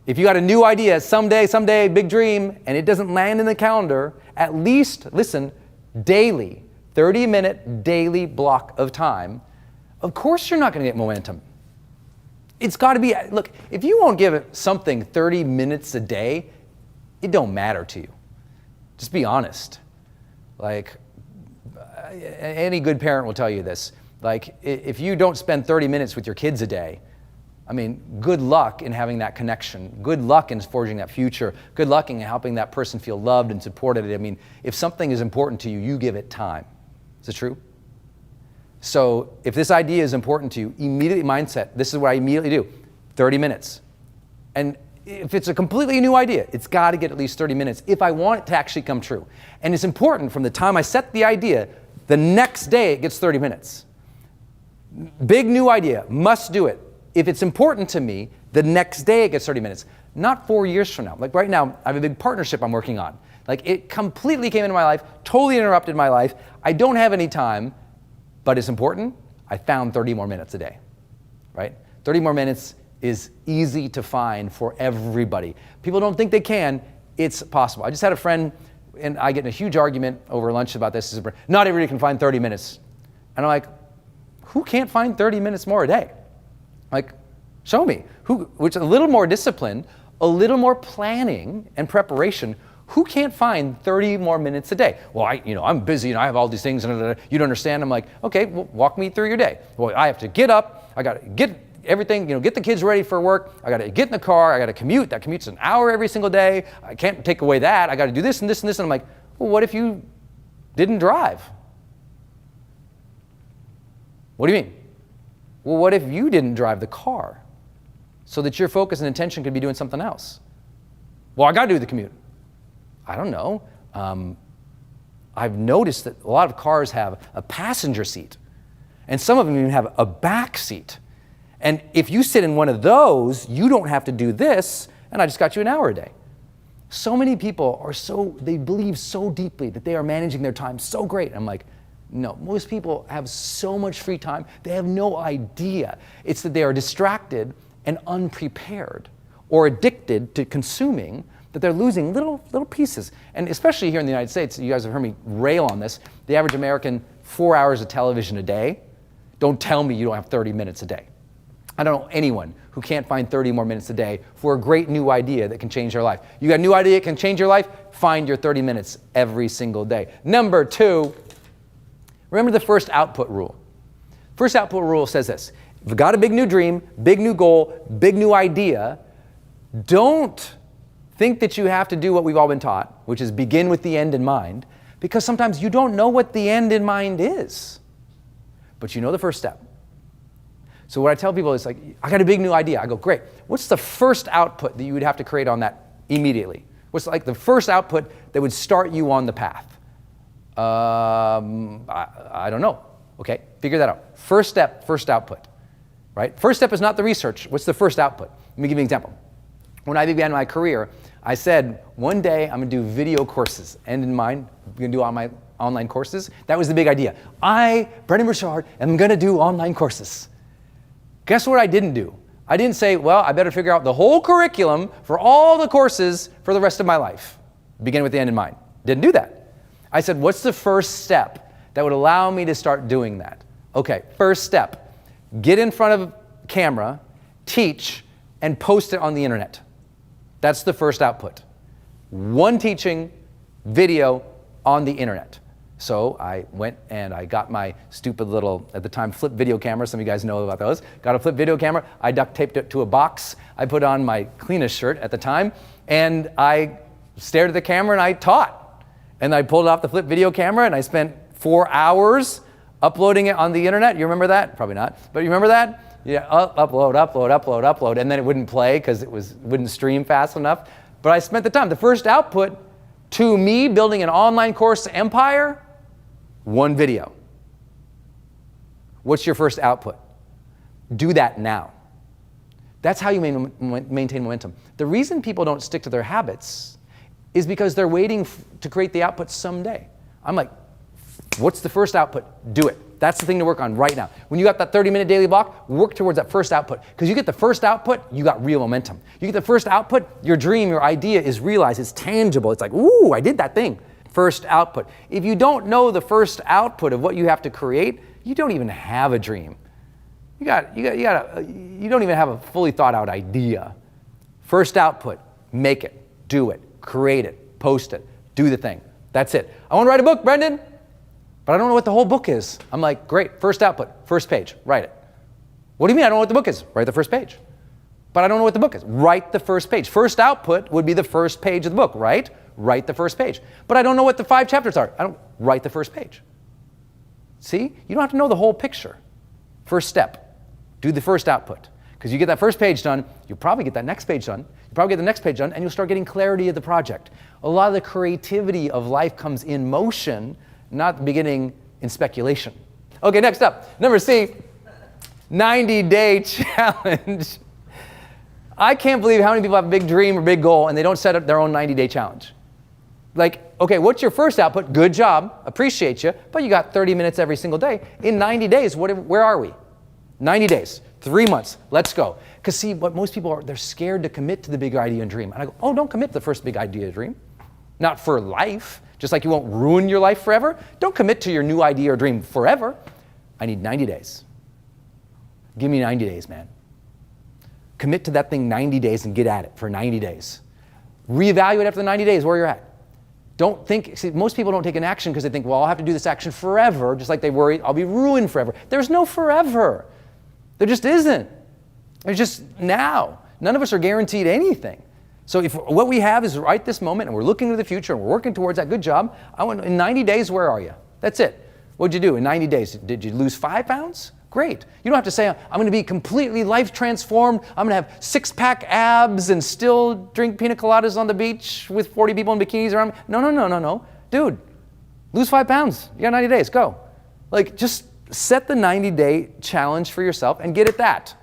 If you got a new idea, someday, big dream, and it doesn't land in the calendar, at least, listen, daily, 30-minute daily block of time, of course you're not going to get momentum. It's got to be, look, if you won't give something 30 minutes a day, it don't matter to you. Just be honest. Like, any good parent will tell you this. Like, if you don't spend 30 minutes with your kids a day, I mean, good luck in having that connection. Good luck in forging that future. Good luck in helping that person feel loved and supported. I mean, if something is important to you, you give it time. Is it true? So if this idea is important to you, immediately mindset, this is what I immediately do, 30 minutes. And if it's a completely new idea, it's got to get at least 30 minutes if I want it to actually come true. And it's important from the time I set the idea, the next day it gets 30 minutes. Big new idea, must do it. If it's important to me, the next day it gets 30 minutes, not 4 years from now. Like right now, I have a big partnership I'm working on. Like it completely came into my life, totally interrupted my life. I don't have any time, but it's important. I found 30 more minutes a day, right? 30 more minutes is easy to find for everybody. People don't think they can, it's possible. I just had a friend, and I get in a huge argument over lunch about this. Not everybody can find 30 minutes. And I'm like, who can't find 30 minutes more a day? Like, show me. Which a little more discipline, a little more planning and preparation. Who can't find 30 more minutes a day? Well, I'm busy and I have all these things and you don't understand. I'm like, okay, well, walk me through your day. Well, I have to get up. I got to get everything, get the kids ready for work. I got to get in the car. I got to commute. That commute's an hour every single day. I can't take away that. I got to do this and this and this. And I'm like, well, what if you didn't drive? What do you mean? Well, what if you didn't drive the car so that your focus and intention could be doing something else? Well, I got to do the commute. I don't know. I've noticed that a lot of cars have a passenger seat, and some of them even have a back seat. And if you sit in one of those, you don't have to do this, and I just got you an hour a day. So many people they believe so deeply that they are managing their time so great. I'm like, no, most people have so much free time, they have no idea. It's that they are distracted and unprepared or addicted to consuming, that they're losing little pieces. And especially here in the United States, you guys have heard me rail on this, the average American, 4 hours of television a day. Don't tell me you don't have 30 minutes a day. I don't know anyone who can't find 30 more minutes a day for a great new idea that can change their life. You got a new idea that can change your life? Find your 30 minutes every single day. Number 2, remember the first output rule. First output rule says this: if you've got a big new dream, big new goal, big new idea, don't think that you have to do what we've all been taught, which is begin with the end in mind, because sometimes you don't know what the end in mind is, but you know the first step. So what I tell people is like, I got a big new idea. I go, great. What's the first output that you would have to create on that immediately? What's like the first output that would start you on the path? I don't know. Okay, figure that out. First step, first output, right? First step is not the research. What's the first output? Let me give you an example. When I began my career, I said, one day I'm going to do video courses. End in mind, I'm going to do all my online courses. That was the big idea. I, Brendon Burchard, am going to do online courses. Guess what I didn't do? I didn't say, well, I better figure out the whole curriculum for all the courses for the rest of my life. Begin with the end in mind. Didn't do that. I said, what's the first step that would allow me to start doing that? Okay, first step, get in front of camera, teach, and post it on the internet. That's the first output. One teaching video on the internet. So I went and I got my stupid little, at the time, flip video camera. Some of you guys know about those. Got a flip video camera. I duct taped it to a box. I put on my cleanest shirt at the time, and I stared at the camera and I taught. And I pulled off the flip video camera and I spent 4 hours uploading it on the internet. You remember that? Probably not. But you remember that? Yeah, upload, and then it wouldn't play because it wouldn't stream fast enough. But I spent the time. The first output to me building an online course empire, one video. What's your first output? Do that now. That's how you maintain momentum. The reason people don't stick to their habits is because they're waiting to create the output someday. I'm like, what's the first output? Do it. That's the thing to work on right now. When you got that 30-minute daily block, work towards that first output. Because you get the first output, you got real momentum. You get the first output, your dream, your idea is realized, it's tangible. It's like, ooh, I did that thing. First output. If you don't know the first output of what you have to create, you don't even have a dream. You don't even have a fully thought out idea. First output, make it, do it, create it, post it, do the thing. That's it. I want to write a book, Brendon, but I don't know what the whole book is. I'm like, great, first output, first page, write it. What do you mean I don't know what the book is? Write the first page. But I don't know what the book is. Write the first page. First output would be the first page of the book, right? Write the first page. But I don't know what the 5 chapters are. I don't write the first page. See? You don't have to know the whole picture. First step, do the first output. Because you get that first page done, you'll probably get that next page done. You'll probably get the next page done, and you'll start getting clarity of the project. A lot of the creativity of life comes in motion, not beginning in speculation. Okay, next up, number C. 90-day challenge. I can't believe how many people have a big dream or big goal and they don't set up their own 90-day challenge. Like, okay, what's your first output? Good job, appreciate you, but you got 30 minutes every single day. In 90 days, where are we? 90 days, 3 months, let's go. Because see, what most people are, they're scared to commit to the big idea and dream. And I go, oh, don't commit to the first big idea and dream. Not for life, just like you won't ruin your life forever. Don't commit to your new idea or dream forever. I need 90 days. Give me 90 days, man. Commit to that thing 90 days and get at it for 90 days. Reevaluate after the 90 days where you're at. Don't think, see, most people don't take an action because they think, well, I'll have to do this action forever, just like they worry, I'll be ruined forever. There's no forever. There just isn't. There's just now. None of us are guaranteed anything. So if what we have is right this moment and we're looking to the future and we're working towards that, good job. In 90 days, where are you? That's it. What'd you do in 90 days? Did you lose 5 pounds? Great. You don't have to say, I'm going to be completely life transformed. I'm going to have 6-pack abs and still drink pina coladas on the beach with 40 people in bikinis around me. No. Dude, lose 5 pounds. You got 90 days. Go. Like, just set the 90-day challenge for yourself and get at that.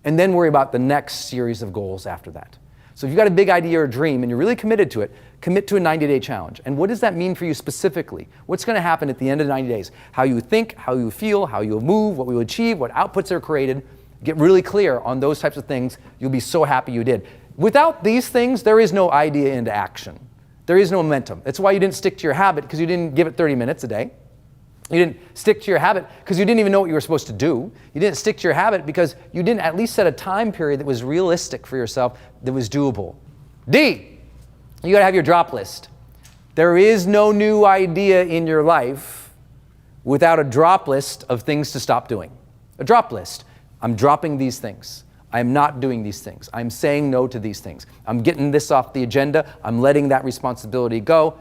And then worry about the next series of goals after that. So if you've got a big idea or a dream and you're really committed to it, commit to a 90-day challenge. And what does that mean for you specifically? What's going to happen at the end of the 90 days? How you think, how you feel, how you'll move, what we will achieve, what outputs are created. Get really clear on those types of things. You'll be so happy you did. Without these things, there is no idea into action. There is no momentum. That's why you didn't stick to your habit, because you didn't give it 30 minutes a day. You didn't stick to your habit because you didn't even know what you were supposed to do. You didn't stick to your habit because you didn't at least set a time period that was realistic for yourself, that was doable. D, you gotta have your drop list. There is no new idea in your life without a drop list of things to stop doing. A drop list. I'm dropping these things. I'm not doing these things. I'm saying no to these things. I'm getting this off the agenda. I'm letting that responsibility go.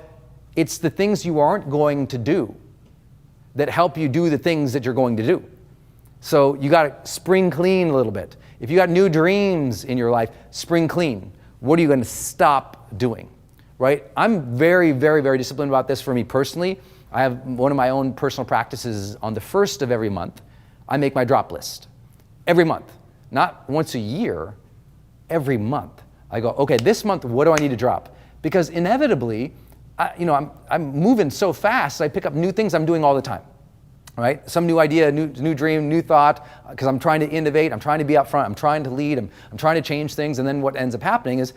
It's the things you aren't going to do that help you do the things that you're going to do. So you got to spring clean a little bit. If you got new dreams in your life, spring clean. What are you going to stop doing, right? I'm very, very, very disciplined about this for me personally. I have one of my own personal practices on the first of every month. I make my drop list every month, not once a year, every month. I go, okay, this month, what do I need to drop? Because inevitably, I'm moving so fast, I pick up new things I'm doing all the time, right? Some new idea, new dream, new thought, because I'm trying to innovate, I'm trying to be up front, I'm trying to lead, I'm trying to change things, and then what ends up happening is,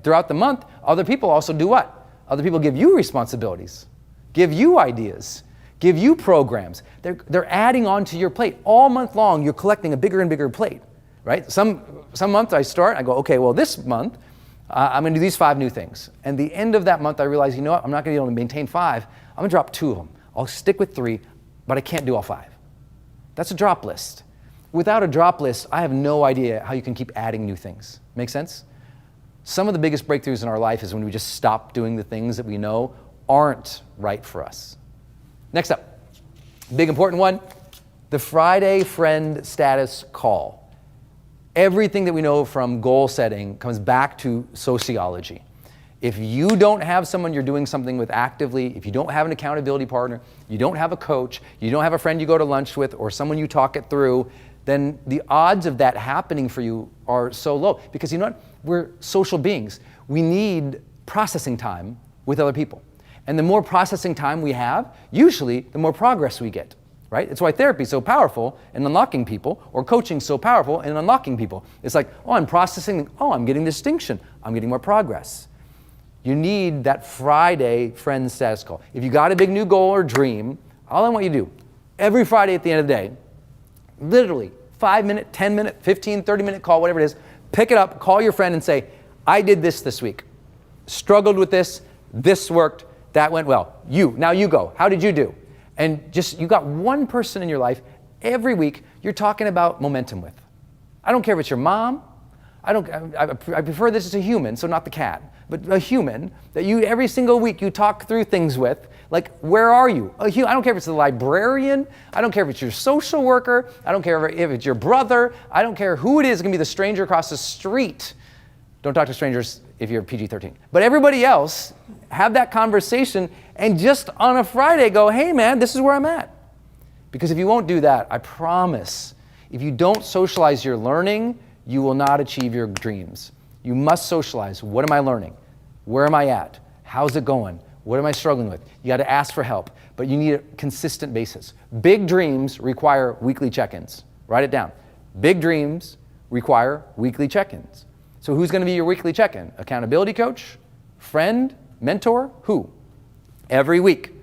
throughout the month, other people also do what? Other people give you responsibilities, give you ideas, give you programs. They're adding onto your plate. All month long, you're collecting a bigger and bigger plate, right? Some month I go, okay, well this month, I'm going to do these 5 new things. And the end of that month, I realize, you know what? I'm not going to be able to maintain 5. I'm going to drop 2 of them. I'll stick with 3, but I can't do all 5. That's a drop list. Without a drop list, I have no idea how you can keep adding new things. Make sense? Some of the biggest breakthroughs in our life is when we just stop doing the things that we know aren't right for us. Next up, big important one, the Friday friend status call. Everything that we know from goal setting comes back to sociology. If you don't have someone you're doing something with actively, if you don't have an accountability partner, you don't have a coach, you don't have a friend you go to lunch with or someone you talk it through, then the odds of that happening for you are so low. Because you know what? We're social beings. We need processing time with other people. And the more processing time we have, usually the more progress we get. Right? It's why therapy is so powerful in unlocking people, or coaching so powerful in unlocking people. It's like, oh, I'm processing, oh, I'm getting distinction, I'm getting more progress. You need that Friday friend status call. If you got a big new goal or dream, all I want you to do, every Friday at the end of the day, literally 5-minute, 10-minute, 15, 30-minute call, whatever it is, pick it up, call your friend and say, I did this week. Struggled with this worked, that went well. Now you go. How did you do? And just, you got one person in your life every week you're talking about momentum with. I don't care if it's your mom. I prefer this as a human, so not the cat, but a human that you every single week you talk through things with. Like, where are you? I don't care if it's the librarian. I don't care if it's your social worker. I don't care if it's your brother. I don't care who it is. It can be the stranger across the street. Don't talk to strangers if you're PG-13. But everybody else, have that conversation and just on a Friday go, hey man, this is where I'm at. Because if you won't do that, I promise If you don't socialize your learning, you will not achieve your dreams. You must socialize. What am I learning? Where am I at? How's it going? What am I struggling with? You got to ask for help, but you need a consistent basis. Big dreams require weekly check-ins. Write it down. Big dreams require weekly check-ins. So who's going to be your weekly check-in? Accountability coach? Friend? Mentor? Who? Every week,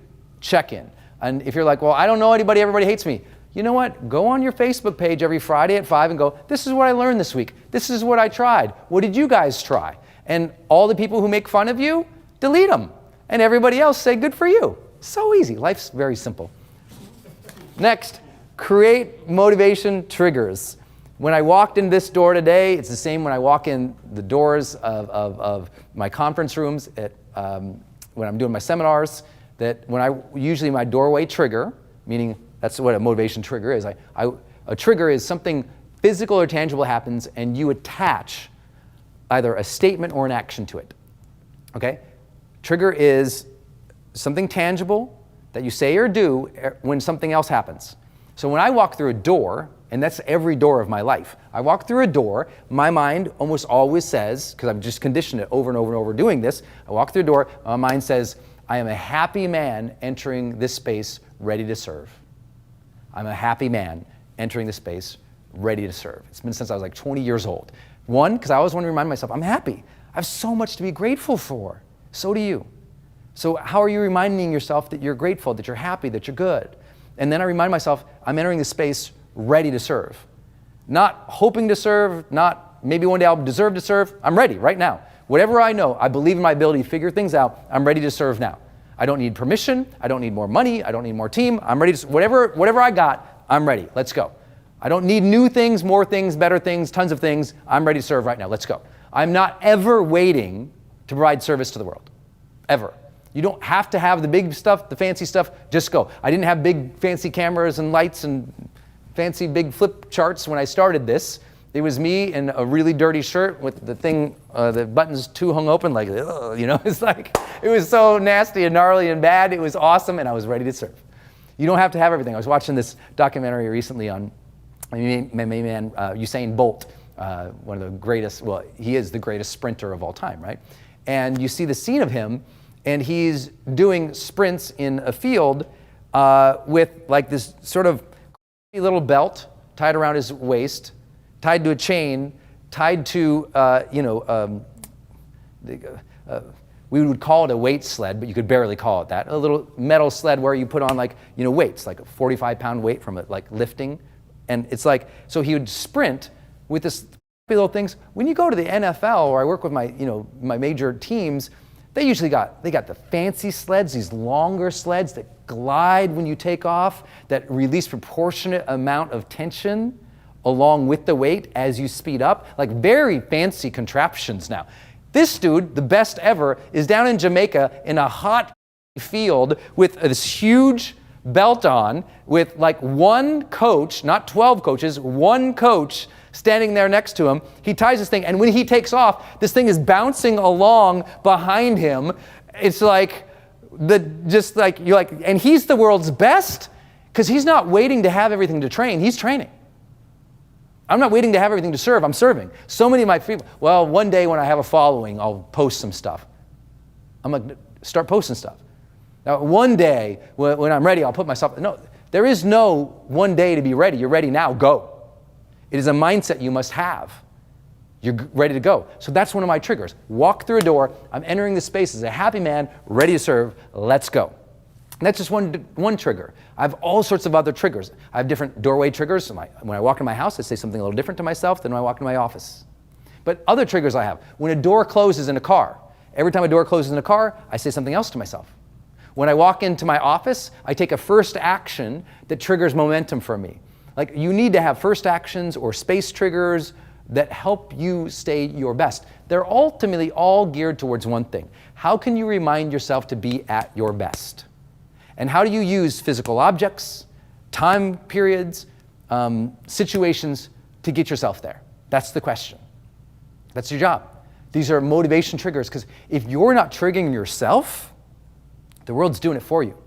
check-in. And if you're like, well, I don't know anybody, everybody hates me. You know what? Go on your Facebook page every Friday at 5 and go, this is what I learned this week. This is what I tried. What did you guys try? And all the people who make fun of you, delete them. And everybody else say, good for you. So easy. Life's very simple. Next, create motivation triggers. When I walked in this door today, it's the same when I walk in the doors of my conference rooms when I'm doing my seminars, that usually my doorway trigger, meaning that's what a motivation trigger is. A trigger is something physical or tangible happens and you attach either a statement or an action to it, okay? Trigger is something tangible that you say or do when something else happens. So when I walk through a door, and that's every door of my life, I walk through a door, my mind almost always says, because I've just conditioned it over and over and over doing this, I walk through a door, my mind says, I am a happy man entering this space ready to serve. I'm a happy man entering this space ready to serve. It's been since I was like 20 years old. One, because I always want to remind myself, I'm happy. I have so much to be grateful for. So do you. So how are you reminding yourself that you're grateful, that you're happy, that you're good? And then I remind myself, I'm entering this space ready to serve. Not hoping to serve, not maybe one day I'll deserve to serve. I'm ready right now. Whatever I know, I believe in my ability to figure things out. I'm ready to serve now. I don't need permission. I don't need more money. I don't need more team. I'm ready to, whatever I got, I'm ready. Let's go. I don't need new things, more things, better things, tons of things. I'm ready to serve right now. Let's go. I'm not ever waiting to provide service to the world. Ever. You don't have to have the big stuff, the fancy stuff, just go. I didn't have big fancy cameras and lights and fancy big flip charts when I started this. It was me in a really dirty shirt with the thing, the buttons too hung open, like, you know, it's like, it was so nasty and gnarly and bad. It was awesome, and I was ready to serve. You don't have to have everything. I was watching this documentary recently on my main man, Usain Bolt, one of the greatest, well, he is the greatest sprinter of all time, right? And you see the scene of him, and he's doing sprints in a field with like this sort of little belt tied around his waist, tied to a chain, tied to, we would call it a weight sled, but you could barely call it that. A little metal sled where you put on like, weights, like a 45-pound weight from it, like lifting. And it's like, so he would sprint with this little things. When you go to the NFL, or I work with my, my major teams, they got the fancy sleds, these longer sleds that glide when you take off, that release proportionate amount of tension along with the weight as you speed up, like very fancy contraptions now. This dude, the best ever, is down in Jamaica in a hot field with this huge belt on with like one coach, not 12 coaches, one coach standing there next to him. He ties this thing, and when he takes off, this thing is bouncing along behind him. It's like, and he's the world's best because he's not waiting to have everything to train, he's training. I'm not waiting to have everything to serve, I'm serving. So many of my people, well, one day when I have a following, I'll post some stuff. I'm like, start posting stuff. Now, one day when I'm ready, I'll put myself, no, there is no one day to be ready. You're ready now, go. It is a mindset you must have. You're ready to go. So that's one of my triggers. Walk through a door, I'm entering the space as a happy man, ready to serve, let's go. And that's just one trigger. I have all sorts of other triggers. I have different doorway triggers. When I walk in my house, I say something a little different to myself than when I walk into my office. But other triggers I have. When a door closes in a car, every time a door closes in a car, I say something else to myself. When I walk into my office, I take a first action that triggers momentum for me. Like, you need to have first actions or space triggers that help you stay your best. They're ultimately all geared towards one thing. How can you remind yourself to be at your best? And how do you use physical objects, time periods, situations to get yourself there? That's the question. That's your job. These are motivation triggers, because if you're not triggering yourself, the world's doing it for you.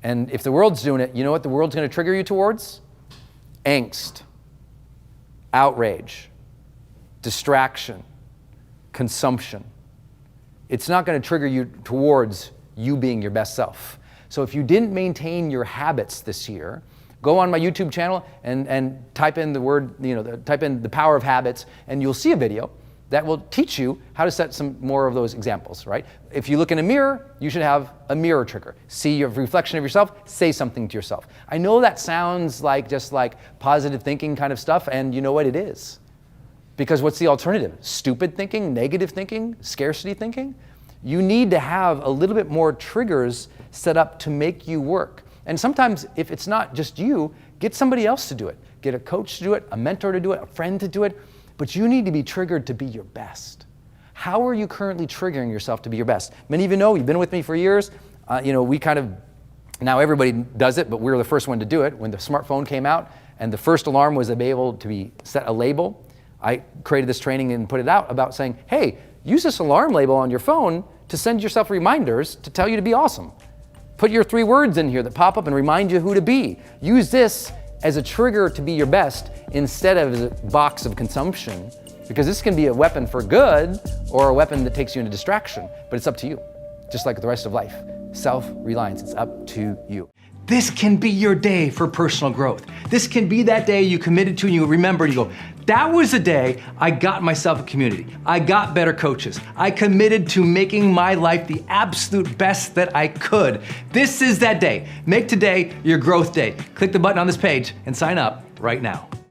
And if the world's doing it, you know what the world's going to trigger you towards? angst, outrage, distraction, consumption. It's not going to trigger you towards you being your best self. So if you didn't maintain your habits this year, go on my YouTube channel and type in the word, type in the power of habits, and you'll see a video that will teach you how to set some more of those examples, right? If you look in a mirror, you should have a mirror trigger. See your reflection of yourself, say something to yourself. I know that sounds like just like positive thinking kind of stuff, and you know what it is. Because what's the alternative? Stupid thinking, negative thinking, scarcity thinking? You need to have a little bit more triggers set up to make you work. And sometimes if it's not just you, get somebody else to do it. Get a coach to do it, a mentor to do it, a friend to do it. But you need to be triggered to be your best. How are you currently triggering yourself to be your best? Many of you know, you've been with me for years. We kind of, now everybody does it, but we were the first one to do it. When the smartphone came out and the first alarm was able to be set a label, I created this training and put it out about saying, hey, use this alarm label on your phone to send yourself reminders to tell you to be awesome. Put your 3 words in here that pop up and remind you who to be. Use this as a trigger to be your best instead of as a box of consumption, because this can be a weapon for good or a weapon that takes you into distraction, but it's up to you, just like the rest of life. Self-reliance, it's up to you. This can be your day for personal growth. This can be that day you committed to and you remember and you go, that was the day I got myself a community. I got better coaches. I committed to making my life the absolute best that I could. This is that day. Make today your growth day. Click the button on this page and sign up right now.